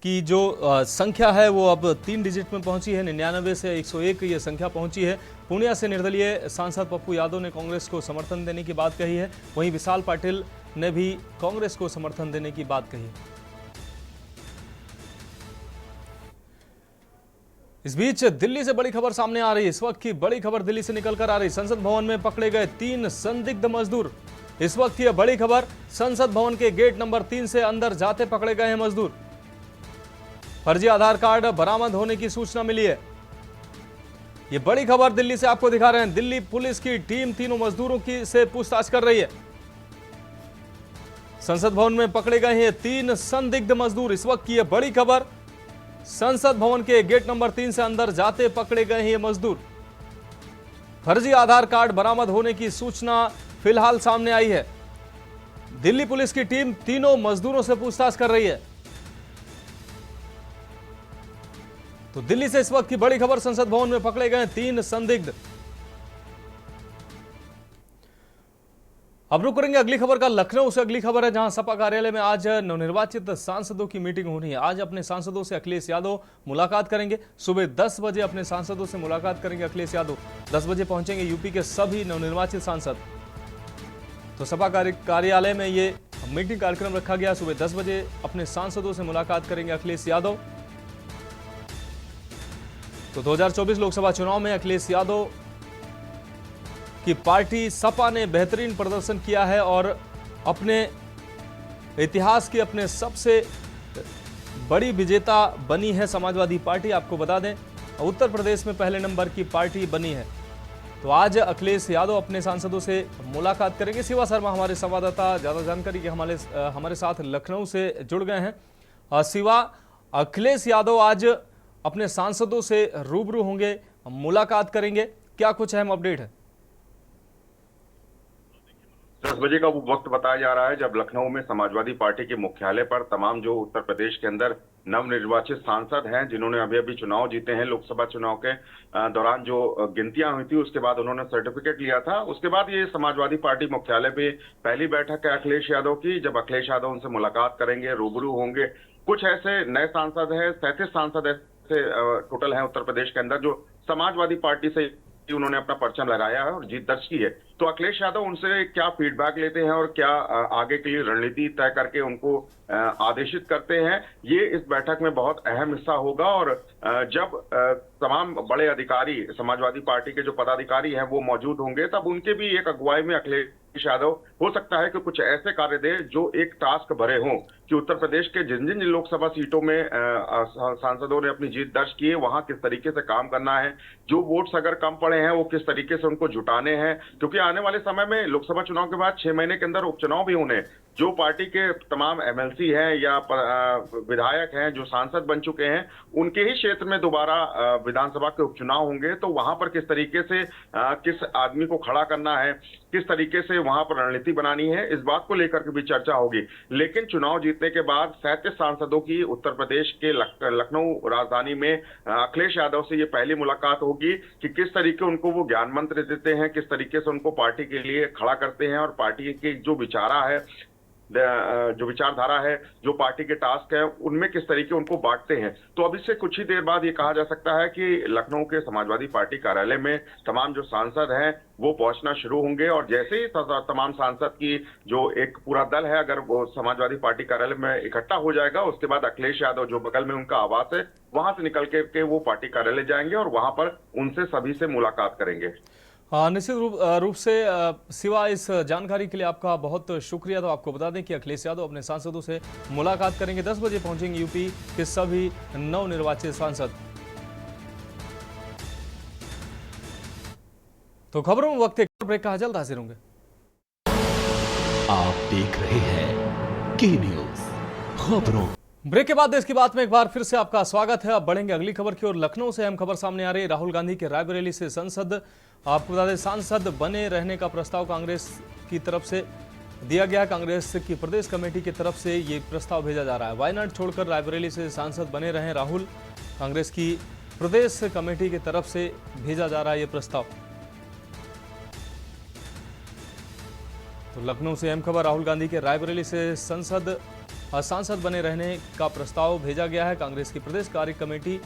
की जो संख्या है वो अब 3 डिजिट में पहुंची है, 99 से 101 ये संख्या पहुंची है। पूर्णिया से निर्दलीय सांसद पप्पू यादव ने कांग्रेस को समर्थन देने की बात कही है। वहीं विशाल पाटिल ने भी कांग्रेस को समर्थन देने की बात कही है। इस बीच दिल्ली से बड़ी खबर सामने आ रही है। इस वक्त की बड़ी खबर दिल्ली से निकलकर आ रही। संसद भवन में पकड़े गए 3 संदिग्ध मजदूर। इस वक्त की बड़ी खबर, संसद भवन के गेट नंबर 3 से अंदर जाते पकड़े गए हैं मजदूर। फर्जी आधार कार्ड बरामद होने की सूचना मिली है। यह बड़ी खबर दिल्ली से आपको दिखा रहे हैं। दिल्ली पुलिस की टीम तीनों मजदूरों की से पूछताछ कर रही है। संसद भवन में पकड़े गए हैं 3 संदिग्ध मजदूर। इस वक्त की यह बड़ी खबर, संसद भवन के गेट नंबर 3 से अंदर जाते पकड़े गए हैं ये मजदूर। फर्जी आधार कार्ड बरामद होने की सूचना फिलहाल सामने आई है। दिल्ली पुलिस की टीम तीनों मजदूरों से पूछताछ कर रही है। तो दिल्ली से इस वक्त की बड़ी खबर, संसद भवन में पकड़े गए 3 संदिग्ध। अब रुक करेंगे अगली खबर का। लखनऊ से अगली खबर है, जहां सपा कार्यालय में आज नवनिर्वाचित सांसदों की मीटिंग होनी है। आज अपने सांसदों से अखिलेश यादव मुलाकात करेंगे। सुबह 10 बजे अपने सांसदों से मुलाकात करेंगे अखिलेश यादव। 10 बजे पहुंचेंगे यूपी के सभी नवनिर्वाचित सांसद। तो सपा कार्यालय में ये मीटिंग कार्यक्रम रखा गया। सुबह 10 बजे अपने सांसदों से मुलाकात करेंगे अखिलेश यादव। तो 2024 लोकसभा चुनाव में अखिलेश यादव कि पार्टी सपा ने बेहतरीन प्रदर्शन किया है और अपने इतिहास की अपने सबसे बड़ी विजेता बनी है समाजवादी पार्टी। आपको बता दें, उत्तर प्रदेश में पहले नंबर की पार्टी बनी है। तो आज अखिलेश यादव अपने सांसदों से मुलाकात करेंगे। शिवा शर्मा हमारे संवाददाता ज्यादा जानकारी के हमारे साथ लखनऊ से जुड़ गए हैं। शिवा, अखिलेश यादव आज अपने सांसदों से रूबरू होंगे, मुलाकात करेंगे, क्या कुछ अहम अपडेट है? 10 बजे का वो वक्त बताया जा रहा है जब लखनऊ में समाजवादी पार्टी के मुख्यालय पर तमाम जो उत्तर प्रदेश के अंदर नवनिर्वाचित सांसद हैं, जिन्होंने अभी अभी चुनाव जीते हैं, लोकसभा चुनाव के दौरान जो गिनतियां हुई थी उसके बाद उन्होंने सर्टिफिकेट लिया था। उसके बाद ये समाजवादी पार्टी मुख्यालय पे पहली बैठक है अखिलेश यादव की, जब अखिलेश यादव उनसे मुलाकात करेंगे, रूबरू होंगे। कुछ ऐसे नए सांसद हैं, 37 सांसद ऐसे टोटल हैं उत्तर प्रदेश के अंदर जो समाजवादी पार्टी से उन्होंने अपना परचम लगाया है और जीत दर्ज की है। तो अखिलेश यादव उनसे क्या फीडबैक लेते हैं और क्या आगे के लिए रणनीति तय करके उनको आदेशित करते हैं, ये इस बैठक में बहुत अहम हिस्सा होगा। और जब तमाम बड़े अधिकारी, समाजवादी पार्टी के जो पदाधिकारी हैं वो मौजूद होंगे, तब उनके भी एक अगुवाई में अखिलेश यादव हो सकता है कि कुछ ऐसे कार्य दे जो एक टास्क भरे हों कि उत्तर प्रदेश के जिन जिन लोकसभा सीटों में सांसदों ने अपनी जीत दर्ज की है वहां किस तरीके से काम करना है, जो वोट्स अगर कम पड़े हैं वो किस तरीके से उनको जुटाने हैं। क्योंकि आने वाले समय में लोकसभा चुनाव के बाद 6 महीने के अंदर उपचुनाव भी होने, जो पार्टी के तमाम एमएलसी हैं या विधायक हैं जो सांसद बन चुके हैं, उनके ही क्षेत्र में दोबारा विधानसभा के उपचुनाव होंगे। तो वहां पर किस तरीके से किस आदमी को खड़ा करना है, किस तरीके से वहां पर रणनीति बनानी है, इस बात को लेकर के भी चर्चा होगी। लेकिन चुनाव जीतने के बाद 37 सांसदों की उत्तर प्रदेश के लखनऊ राजधानी में अखिलेश यादव से ये पहली मुलाकात होगी कि किस तरीके उनको वो ज्ञान मंत्र देते हैं, किस तरीके से उनको पार्टी के लिए खड़ा करते हैं और पार्टी की जो विचारधारा है, जो पार्टी के टास्क है, उनमें किस तरीके उनको बांटते हैं। तो अब इससे कुछ ही देर बाद ये कहा जा सकता है कि लखनऊ के समाजवादी पार्टी कार्यालय में तमाम जो सांसद हैं वो पहुंचना शुरू होंगे और जैसे ही तमाम सांसद की जो एक पूरा दल है अगर वो समाजवादी पार्टी कार्यालय में इकट्ठा हो जाएगा, उसके बाद अखिलेश यादव जो बगल में उनका आवास है वहां से निकल के वो पार्टी कार्यालय जाएंगे और वहां पर उनसे सभी से मुलाकात करेंगे। निश्चित रूप से सिवा इस जानकारी के लिए आपका बहुत शुक्रिया। तो आपको बता दें कि अखिलेश यादव अपने सांसदों से मुलाकात करेंगे। 10 बजे पहुंचेंगे यूपी के सभी नवनिर्वाचित सांसद। तो खबरों में वक्त एक ब्रेक का, जल्द हाजिर होंगे। आप देख रहे हैं के न्यूज खबरों। ब्रेक के बाद देश की बात में एक बार फिर से आपका स्वागत है। अब बढ़ेंगे अगली खबर की ओर। लखनऊ से अहम खबर सामने आ रही है। राहुल गांधी के रायबरेली से संसद, आपको बता दें, सांसद बने रहने का प्रस्ताव कांग्रेस की तरफ से दिया गया। कांग्रेस की प्रदेश कमेटी की तरफ से ये प्रस्ताव भेजा जा रहा है। वायनाड छोड़कर रायबरेली से सांसद बने रहे राहुल, कांग्रेस की प्रदेश कमेटी की तरफ से भेजा जा रहा है ये प्रस्ताव। तो लखनऊ से अहम खबर, राहुल गांधी के रायबरेली से सांसद बने रहने का प्रस्ताव भेजा गया है। कांग्रेस की प्रदेश कार्य कमेटी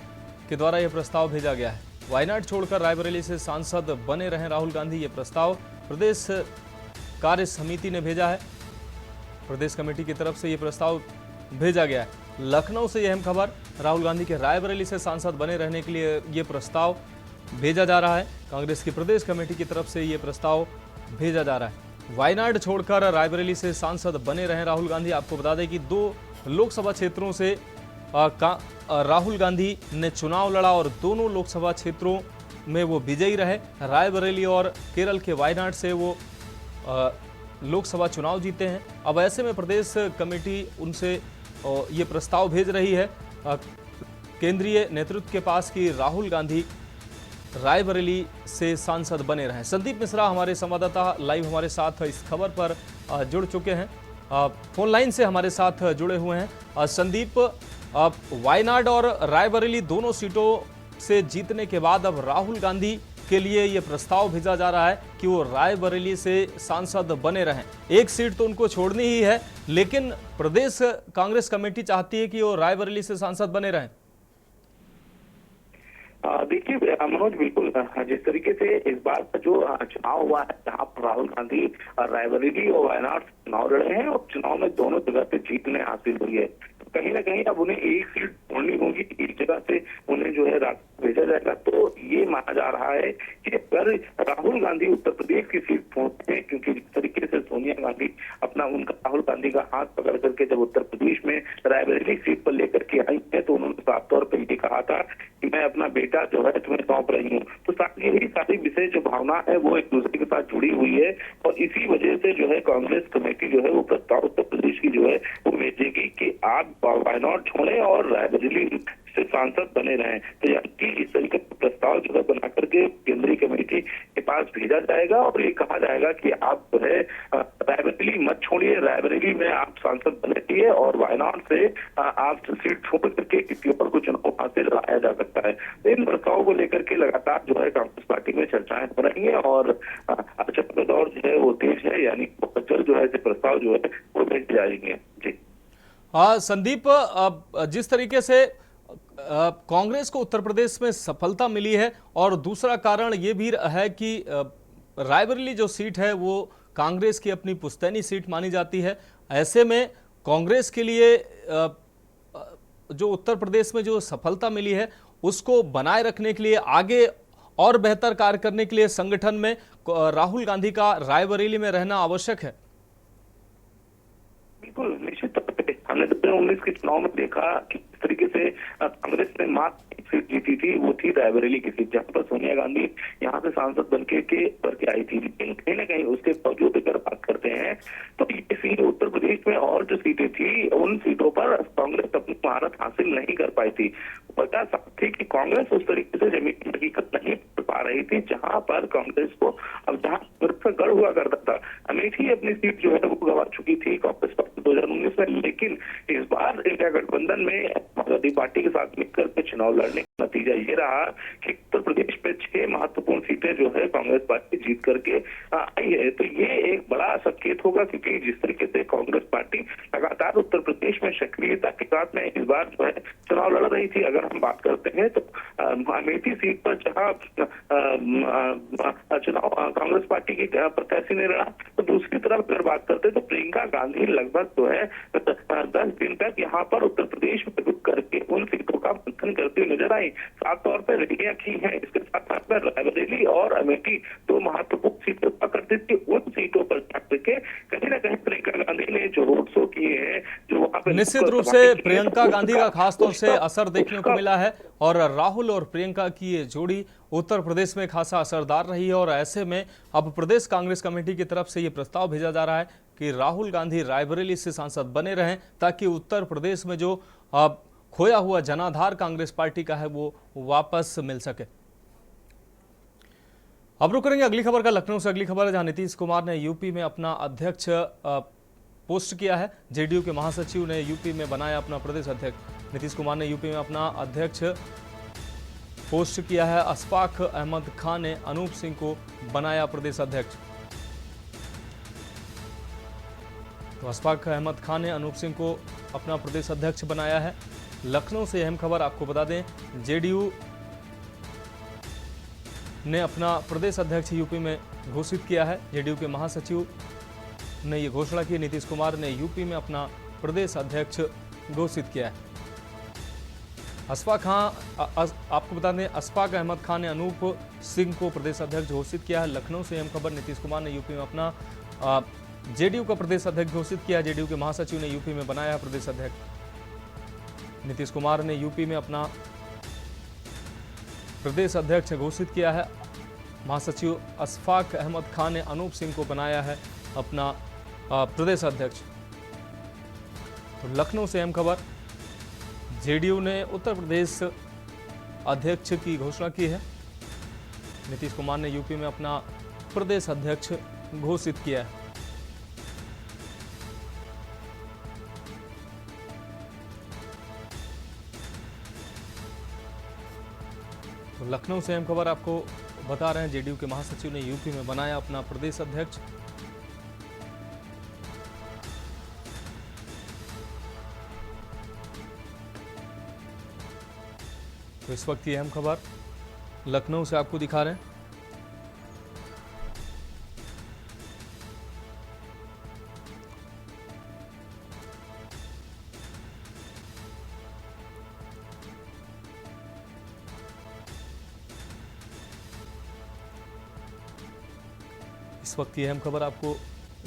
के द्वारा यह प्रस्ताव भेजा गया है। वायनाड छोड़कर रायबरेली से सांसद बने रहे राहुल गांधी, ये प्रस्ताव प्रदेश कार्य समिति ने भेजा है। प्रदेश कमेटी की तरफ से यह प्रस्ताव भेजा गया है। लखनऊ से यह अहम खबर, राहुल गांधी के रायबरेली से सांसद बने रहने के लिए यह प्रस्ताव भेजा जा रहा है। कांग्रेस की प्रदेश कमेटी की तरफ से यह प्रस्ताव भेजा जा रहा है। वायनाड छोड़कर रायबरेली से सांसद बने रहे राहुल गांधी। आपको बता दें कि 2 लोकसभा क्षेत्रों से राहुल गांधी ने चुनाव लड़ा और दोनों लोकसभा क्षेत्रों में वो विजयी रहे। रायबरेली और केरल के वायनाड से वो लोकसभा चुनाव जीते हैं। अब ऐसे में प्रदेश कमेटी उनसे ये प्रस्ताव भेज रही है केंद्रीय नेतृत्व के पास कि राहुल गांधी रायबरेली से सांसद बने रहे। संदीप मिश्रा हमारे संवाददाता लाइव हमारे साथ इस खबर पर जुड़ चुके हैं, फोन लाइन से हमारे साथ जुड़े हुए हैं। संदीप, वायनाड और रायबरेली दोनों सीटों से जीतने के बाद अब राहुल गांधी के लिए ये प्रस्ताव भेजा जा रहा है कि वो रायबरेली से सांसद बने रहें। एक सीट तो उनको छोड़नी ही है, लेकिन प्रदेश कांग्रेस कमेटी चाहती है कि वो रायबरेली से सांसद बने रहें। देखिए मनोज, बिल्कुल जिस तरीके से इस बार का जो चुनाव हुआ है जहां पर राहुल गांधी रायबरेली और वायनाड चुनाव लड़े हैं और चुनाव में दोनों जगह पे जीतने हासिल हुई है, तो कहीं ना कहीं अब उन्हें एक सीट छोड़नी होगी, एक जगह से उन्हें जो है भेजा जाएगा। तो ये माना जा रहा है कि अगर राहुल गांधी उत्तर प्रदेश की सीट छोड़ते हैं, क्योंकि जिस तरीके से सोनिया गांधी उनका राहुल गांधी का हाथ पकड़ करके जब उत्तर प्रदेश में रायबरेली सीट पर लेकर के आई है तो उन्होंने साफ तौर पर ये कहा था कि मैं अपना बेटा जो है तुम्हें सौंप रही हूँ। तो यही सारी विषय जो भावना है वो एक दूसरे के साथ जुड़ी हुई है और इसी वजह से जो है कांग्रेस कमेटी जो है वो प्रस्ताव उत्तर प्रदेश की जो है वो भेजेगी कि आप वायनाड छोड़ें और रायबरेली से सांसद बने रहें। तो यानी इस तरीके का प्रस्ताव जो है बना करके केंद्रीय कमेटी के पास भेजा जाएगा और ये कहा जाएगा कि आप जो है रायबरेली मत छोड़िए, रायबरेली में आप सांसद बने रहिए और वायनाड से आप सीट छोड़ करके किसी और को चुनाव वहां से लाया जा सकता है। तो इन प्रस्तावों को लेकर के लगातार जो है कांग्रेस पार्टी में चर्चाएं हो रही है और चर्चा का दौर जो है वो तेज है, यानी जल्द जो है प्रस्ताव जो है वो भेजे जाएंगे। जी संदीप, जिस तरीके से कांग्रेस को उत्तर प्रदेश में सफलता मिली है और दूसरा कारण ये भी है कि रायबरेली जो सीट है वो कांग्रेस की अपनी पुश्तैनी सीट मानी जाती है, ऐसे में कांग्रेस के लिए जो उत्तर प्रदेश में जो सफलता मिली है उसको बनाए रखने के लिए, आगे और बेहतर कार्य करने के लिए संगठन में राहुल गांधी का रायबरेली में रहना आवश्यक है। बिल्कुल, निश्चित तौर पे हमने 2019 के चुनाव में देखा कि किस तरीके से कांग्रेस ने मात्र सीट जीती थी, वो थी रायबरेली की सीट, जहां पर सोनिया गांधी यहाँ से सांसद बन के आई थी। लेकिन कहीं ना कहीं उसके बावजूद अगर बात करते हैं तो ये सीट उत्तर प्रदेश में और जो सीटें थी उन सीटों पर कांग्रेस अपनी महारत हासिल नहीं कर पाई थी। पता साफ थी कि कांग्रेस उस तरीके से जमीन की हकीकत नहीं कर पा रही थी जहां पर कांग्रेस को, अब जहां का गढ़ हुआ करता था। अमेठी अपनी सीट जो है वो गंवा चुकी थी कांग्रेस पार्टी 2019 में, लेकिन इस बार इंडिया गठबंधन में समाजवादी पार्टी के साथ मिलकर के चुनाव लड़ने का नतीजा ये रहा कि उत्तर प्रदेश में 6 महत्वपूर्ण सीटें जो है कांग्रेस पार्टी जीत करके आई है। तो ये एक बड़ा संकेत होगा, क्योंकि जिस तरीके से कांग्रेस पार्टी लगातार उत्तर प्रदेश में सक्रियता के साथ में इस बार जो है चुनाव लड़ रही थी। अगर हम बात करते हैं तो अमेठी सीट पर जहां चुनाव कांग्रेस पार्टी की प्रत्याशी ने लड़ा, तो दूसरी तरफ अगर बात करते हैं तो प्रियंका गांधी लगभग जो है 10 दिन तक यहाँ पर उत्तर प्रदेश में रुक करके उन सीटों का मंथन करती हुई नजर आई। साफ तौर पर रैलियां की हैं। इसके साथ साथ में रायबरेली और अमेठी 2 महत्वपूर्ण सीटें हुआ करती थी, उन सीटों पर जाकर के कहीं ना कहीं प्रियंका गांधी ने जो रोड शो किए हैं, जो वहां पर निश्चित रूप से प्रियंका गांधी का खासतौर से असर देखने को मिला है और राहुल और प्रियंका की ये जोड़ी उत्तर प्रदेश में खासा असरदार रही है। और ऐसे में अब प्रदेश कांग्रेस कमेटी की तरफ से ये प्रस्ताव भेजा जा रहा है कि राहुल गांधी रायबरेली से सांसद बने रहें, ताकि उत्तर प्रदेश में जो खोया हुआ जनाधार कांग्रेस पार्टी का है वो वापस मिल सके। अब रुक करेंगे अगली खबर का। लखनऊ से अगली खबर है, जहां नीतीश कुमार ने यूपी में अपना अध्यक्ष पोस्ट किया है। जेडीयू के महासचिव ने यूपी में बनाया अपना प्रदेश अध्यक्ष। नीतीश कुमार ने यूपी में अपना अध्यक्ष पोस्ट किया है। अशफाक अहमद खान ने अनूप सिंह को बनाया प्रदेश अध्यक्ष। तो अशफाक अहमद खान ने अनूप सिंह को अपना प्रदेश अध्यक्ष बनाया है। लखनऊ से अहम खबर आपको बता दें, जेडीयू ने अपना प्रदेश अध्यक्ष यूपी में घोषित किया है। जेडीयू के महासचिव ने यह घोषणा की। नीतीश कुमार ने यूपी में अपना प्रदेश अध्यक्ष घोषित किया है। आपको बता दें, अशफाक अहमद खान ने अनूप सिंह को प्रदेश अध्यक्ष घोषित किया है। लखनऊ से अहम खबर, नीतीश कुमार ने यूपी में अपना जेडीयू का प्रदेश अध्यक्ष घोषित किया। जेडीयू के महासचिव ने यूपी में बनाया प्रदेश अध्यक्ष। नीतीश कुमार ने यूपी में अपना प्रदेश अध्यक्ष घोषित किया है। महासचिव अशफाक अहमद खान ने अनूप सिंह को बनाया है अपना प्रदेश अध्यक्ष। तो लखनऊ से अहम खबर, जेडीयू ने उत्तर प्रदेश अध्यक्ष की घोषणा की है। नीतीश कुमार ने यूपी में अपना प्रदेश अध्यक्ष घोषित किया है। तो लखनऊ से अहम खबर आपको बता रहे हैं, जेडीयू के महासचिव ने यूपी में बनाया अपना प्रदेश अध्यक्ष। तो इस वक्त की अहम खबर लखनऊ से आपको दिखा रहे हैं। इस वक्त की अहम खबर आपको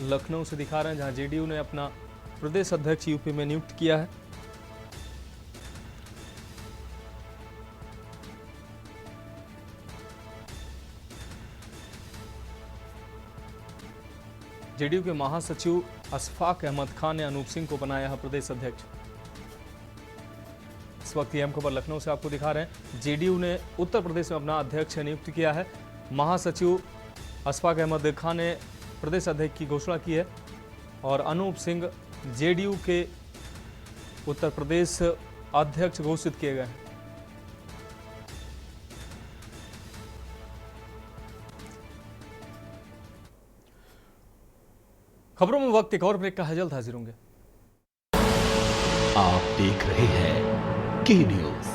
लखनऊ से दिखा रहे हैं, जहां जेडीयू ने अपना प्रदेश अध्यक्ष यूपी में नियुक्त किया है। जेडीयू के महासचिव अशफाक अहमद खान ने अनूप सिंह को बनाया है प्रदेश अध्यक्ष। इस वक्त की अहम खबर लखनऊ से आपको दिखा रहे हैं, जेडीयू ने उत्तर प्रदेश में अपना अध्यक्ष नियुक्त किया है। महासचिव अशफाक अहमद खान ने प्रदेश अध्यक्ष की घोषणा की है। और अनूप सिंह जेडीयू के उत्तर प्रदेश अध्यक्ष घोषित किए गए हैं। खबरों में वक्त एक और ब्रेक का है, जल्द हाजिर होंगे। आप देख रहे हैं के न्यूज,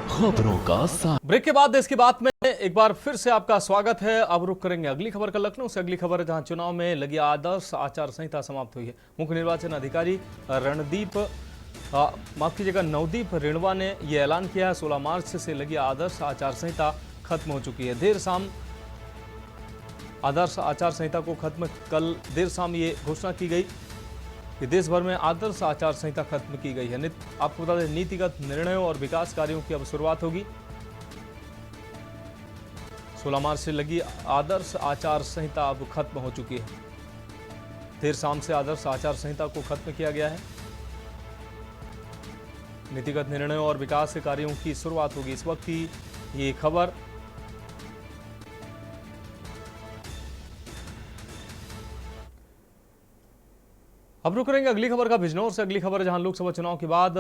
खबरों का साथ। ब्रेक के बाद देश की बात में एक बार फिर से आपका स्वागत है। अब रुक करेंगे अगली खबर का। लखनऊ से अगली खबर, जहां चुनाव में लगी आदर्श आचार संहिता समाप्त हुई है। मुख्य निर्वाचन अधिकारी नवदीप रेणवा ने यह ऐलान किया है 16 मार्च से लगी आदर्श आचार संहिता खत्म हो चुकी है। देर शाम आदर्श आचार संहिता को खत्म कल देर शाम ये घोषणा की गई कि देश भर में आदर्श आचार संहिता खत्म की गई है। आपको बता दें, नीतिगत निर्णयों और विकास कार्यों की अब शुरुआत होगी। 16 मार्च से लगी आदर्श आचार संहिता अब खत्म हो चुकी है। देर शाम से आदर्श आचार संहिता को खत्म किया गया है। नीतिगत निर्णयों और विकास के कार्यों की शुरुआत होगी। इस वक्त की ये खबर अब रुक रहेंगे अगली खबर का। बिजनौर से अगली खबर, जहां लोकसभा चुनाव के बाद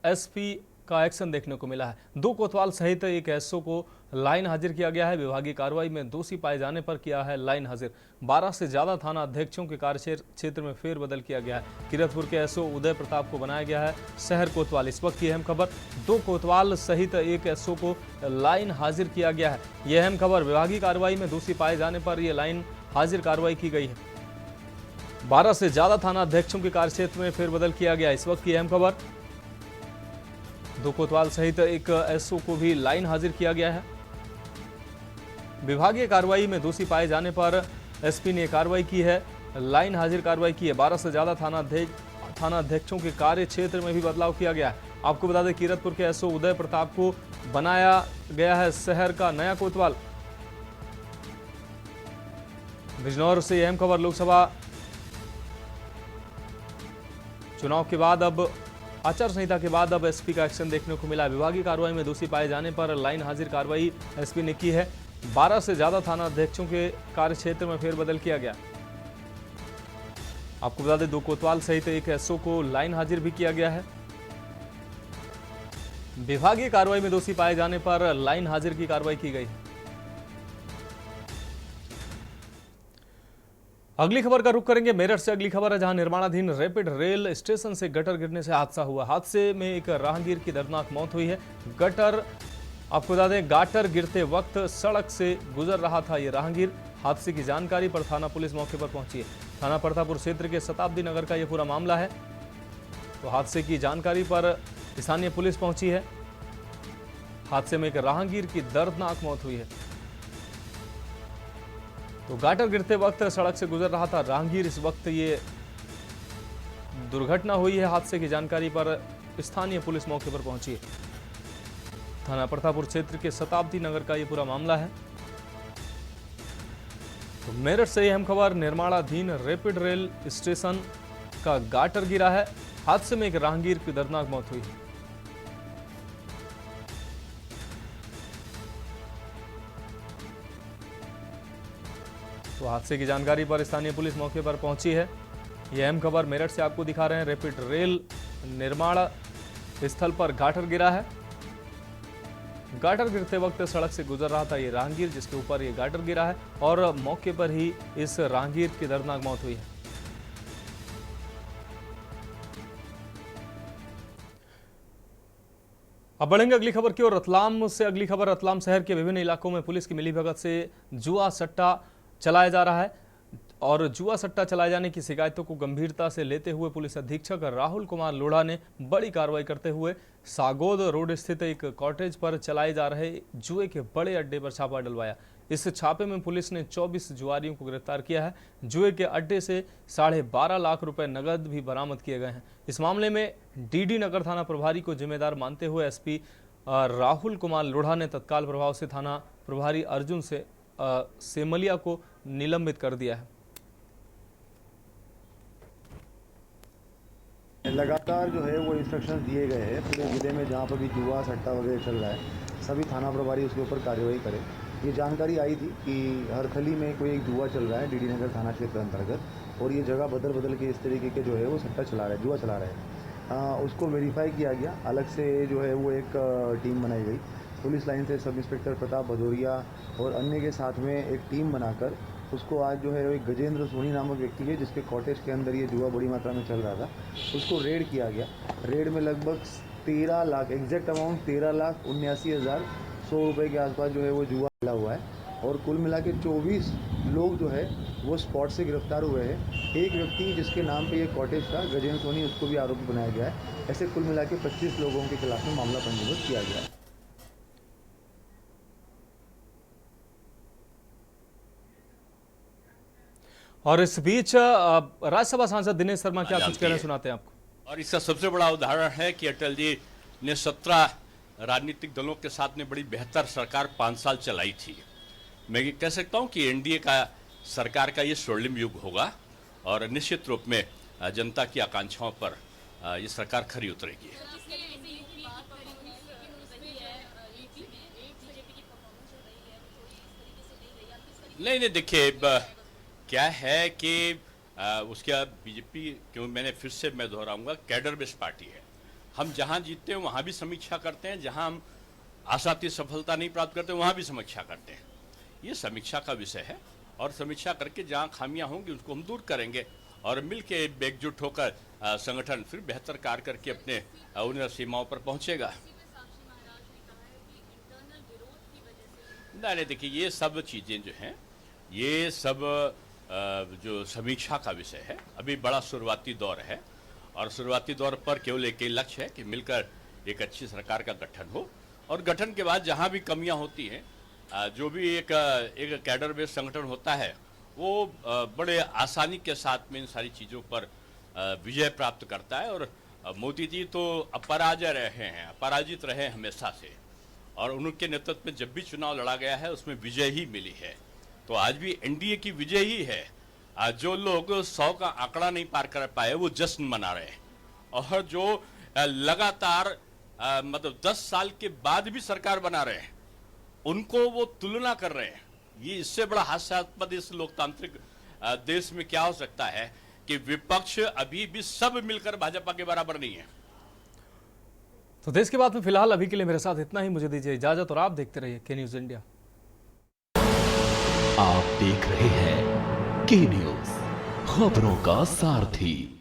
एसपी का एक्शन देखने को मिला है। 2 कोतवाल सहित एक एसओ को लाइन हाजिर किया गया है। विभागीय कार्रवाई में दोषी पाए जाने पर किया है लाइन हाजिर। 12 से ज्यादा थाना अध्यक्षों के कार्य क्षेत्र में फेरबदल किया गया है। किरतपुर के एसओ उदय प्रताप को बनाया गया है शहर कोतवाल। इस वक्त की अहम खबर, 2 कोतवाल सहित एक एसओ को लाइन हाजिर किया गया है। यह अहम खबर, विभागीय कार्रवाई में दोषी पाए जाने पर यह लाइन हाजिर कार्रवाई की गई है। 12 से ज्यादा थाना अध्यक्षों के कार्यक्षेत्र में फेरबदल किया गया। इस वक्त की अहम खबर, 2 कोतवाल सहित एक एसओ को भी लाइन हाजिर किया गया है। विभागीय कार्रवाई में दोषी पाए जाने पर एसपी ने कार्रवाई की है, लाइन हाजिर कार्रवाई की है। 12 से ज्यादा थाना अध्यक्षों के कार्य क्षेत्र में भी बदलाव किया गया है। आपको बता दें, किरतपुर के एसओ उदय प्रताप को बनाया गया है शहर का नया कोतवाल। बिजनौर से अहम खबर, लोकसभा चुनाव के बाद अब आचार संहिता के बाद अब एसपी का एक्शन देखने को मिला। विभागीय कार्रवाई में दोषी पाए जाने पर लाइन हाजिर कार्रवाई एसपी ने की है। 12 से ज्यादा थाना अध्यक्षों के कार्य क्षेत्र में फेरबदल किया गया। आपको बता दें, 2 कोतवाल सहित एक एसओ को लाइन हाजिर भी किया गया है। विभागीय कार्रवाई में दोषी पाए जाने पर लाइन हाजिर की कार्रवाई की गई। अगली खबर का रुख करेंगे। मेरठ से अगली खबर है, जहां निर्माणाधीन रैपिड रेल स्टेशन से गटर गिरने से हादसा हुआ। हादसे में एक राहगीर की दर्दनाक मौत हुई है। आपको बता दें, गाटर गिरते वक्त सड़क से गुजर रहा था ये राहगीर। हादसे की जानकारी पर थाना पुलिस मौके पर पहुंची है। थाना परतापुर क्षेत्र के शताब्दी नगर का यह पूरा मामला है। तो हादसे की जानकारी पर स्थानीय पुलिस पहुंची है। हादसे में एक राहगीर की दर्दनाक मौत हुई है। तो गाटर गिरते वक्त सड़क से गुजर रहा था राहगीर। इस वक्त ये दुर्घटना हुई है। हादसे की जानकारी पर स्थानीय पुलिस मौके पर पहुंची है। थाना प्रतापपुर क्षेत्र के शताब्दी नगर का ये पूरा मामला है। तो मेरठ से अहम खबर, निर्माणाधीन रैपिड रेल स्टेशन का गाटर गिरा है। हादसे में एक राहगीर की दर्दनाक मौत हुई है। तो हादसे की जानकारी पर स्थानीय पुलिस मौके पर पहुंची है। यह अहम खबर मेरठ से आपको दिखा रहे हैं। रैपिड रेल निर्माण स्थल पर गाटर गिरा है। गाटर गिरते वक्त सड़क से गुजर रहा था ये राहगीर, जिसके ऊपर ये गाटर गिरा है और मौके पर ही इस राहगीर की दर्दनाक मौत हुई है। अब बढ़ेंगे अगली खबर की ओर। रतलाम से अगली खबर, रतलाम शहर के विभिन्न इलाकों में पुलिस की मिलीभगत से जुआ सट्टा चलाया जा रहा है और जुआ सट्टा चलाए जाने की शिकायतों को गंभीरता से लेते हुए पुलिस अधीक्षक राहुल कुमार लोढ़ा ने बड़ी कार्रवाई करते हुए सागोद रोड स्थित एक कॉटेज पर चलाए जा रहे जुए के बड़े अड्डे पर छापा डलवाया। इस छापे में पुलिस ने 24 जुआरियों को गिरफ्तार किया है। जुए के अड्डे से 12.5 लाख रुपए नगद भी बरामद किए गए हैं। इस मामले में डीडी नगर थाना प्रभारी को जिम्मेदार मानते हुए एसपी राहुल कुमार लोढ़ा ने तत्काल प्रभाव से थाना प्रभारी अर्जुन सेमलिया को निलंबित कर दिया है। लगातार जो है वो इंस्ट्रक्शंस दिए गए हैं पूरे ज़िले में, जहाँ पर भी जुआ सट्टा वगैरह चल रहा है सभी थाना प्रभारी उसके ऊपर कार्रवाई करें। ये जानकारी आई थी कि हरथली में कोई एक जुआ चल रहा है डीडी नगर थाना क्षेत्र अंतर्गत, और ये जगह बदल बदल के इस तरीके के जो है वो सट्टा चला रहे हैं, जुआ चला रहे हैं। उसको वेरीफाई किया गया, अलग से जो है वो एक टीम बनाई गई। पुलिस लाइन से सब इंस्पेक्टर प्रताप भदौरिया और अन्य के साथ में एक टीम बनाकर उसको आज जो है एक गजेंद्र सोनी नामक व्यक्ति है जिसके कॉटेज के अंदर ये जुआ बड़ी मात्रा में चल रहा था, उसको रेड किया गया। रेड में लगभग 13 लाख, एग्जैक्ट अमाउंट 13,79,100 रुपये के आसपास जो है वो जुआ मिला हुआ है। और कुल मिला के 24 लोग जो है वो स्पॉट से गिरफ्तार हुए हैं। एक व्यक्ति जिसके नाम पे ये कॉटेज था, गजेंद्र सोनी, उसको भी आरोपी बनाया गया है। ऐसे कुल मिला के 25 लोगों के खिलाफ में मामला पंजीबद्ध किया गया है। और इस बीच राज्यसभा सांसद दिनेश शर्मा क्या कुछ कह रहे हैं, सुनाते हैं आपको। और इसका सबसे बड़ा उदाहरण है कि अटल जी ने 17 राजनीतिक दलों के साथ में बड़ी बेहतर सरकार 5 साल चलाई थी। मैं ये कह सकता हूं कि एनडीए का सरकार का ये स्वर्णिम युग होगा और निश्चित रूप में जनता की आकांक्षाओं पर ये सरकार खरी उतरेगी। नहीं, देखिए क्या है कि उसके बीजेपी, क्यों मैं दोहराऊंगा, कैडर बेस्ड पार्टी है। हम जहां जीतते हैं वहां भी समीक्षा करते हैं, जहां हम आशातीत सफलता नहीं प्राप्त करते वहां भी समीक्षा करते हैं। ये समीक्षा का विषय है और समीक्षा करके जहां खामियां होंगी उसको हम दूर करेंगे और मिलके एकजुट होकर संगठन फिर बेहतर कार्य करके अपने उन सीमाओं पर पहुंचेगा। नहीं, देखिए ये सब चीजें जो हैं, ये सब जो समीक्षा का विषय है, अभी बड़ा शुरुआती दौर है और शुरुआती दौर पर केवल एक ही लक्ष्य है कि मिलकर एक अच्छी सरकार का गठन हो और गठन के बाद जहां भी कमियां होती हैं, जो भी एक कैडर बेस्ड संगठन होता है वो बड़े आसानी के साथ में इन सारी चीज़ों पर विजय प्राप्त करता है। और मोदी जी तो अपराजय रहे हैं, अपराजित रहे हमेशा से, और उनके नेतृत्व में जब भी चुनाव लड़ा गया है उसमें विजय ही मिली है। तो आज भी एनडीए की विजय ही है। जो लोग 100 का आंकड़ा नहीं पार कर पाए वो जश्न मना रहे हैं, और जो लगातार मतलब 10 साल के बाद भी सरकार बना रहे हैं उनको वो तुलना कर रहे हैं। ये इससे बड़ा हास्यास्पद इस लोकतांत्रिक देश में क्या हो सकता है कि विपक्ष अभी भी सब मिलकर भाजपा के बराबर नहीं है। तो देश की बात में फिलहाल अभी के लिए मेरे साथ इतना ही। मुझे दीजिए इजाजत और आप देखते रहिए के न्यूज इंडिया। आप देख रहे हैं के न्यूज, खबरों का सारथी।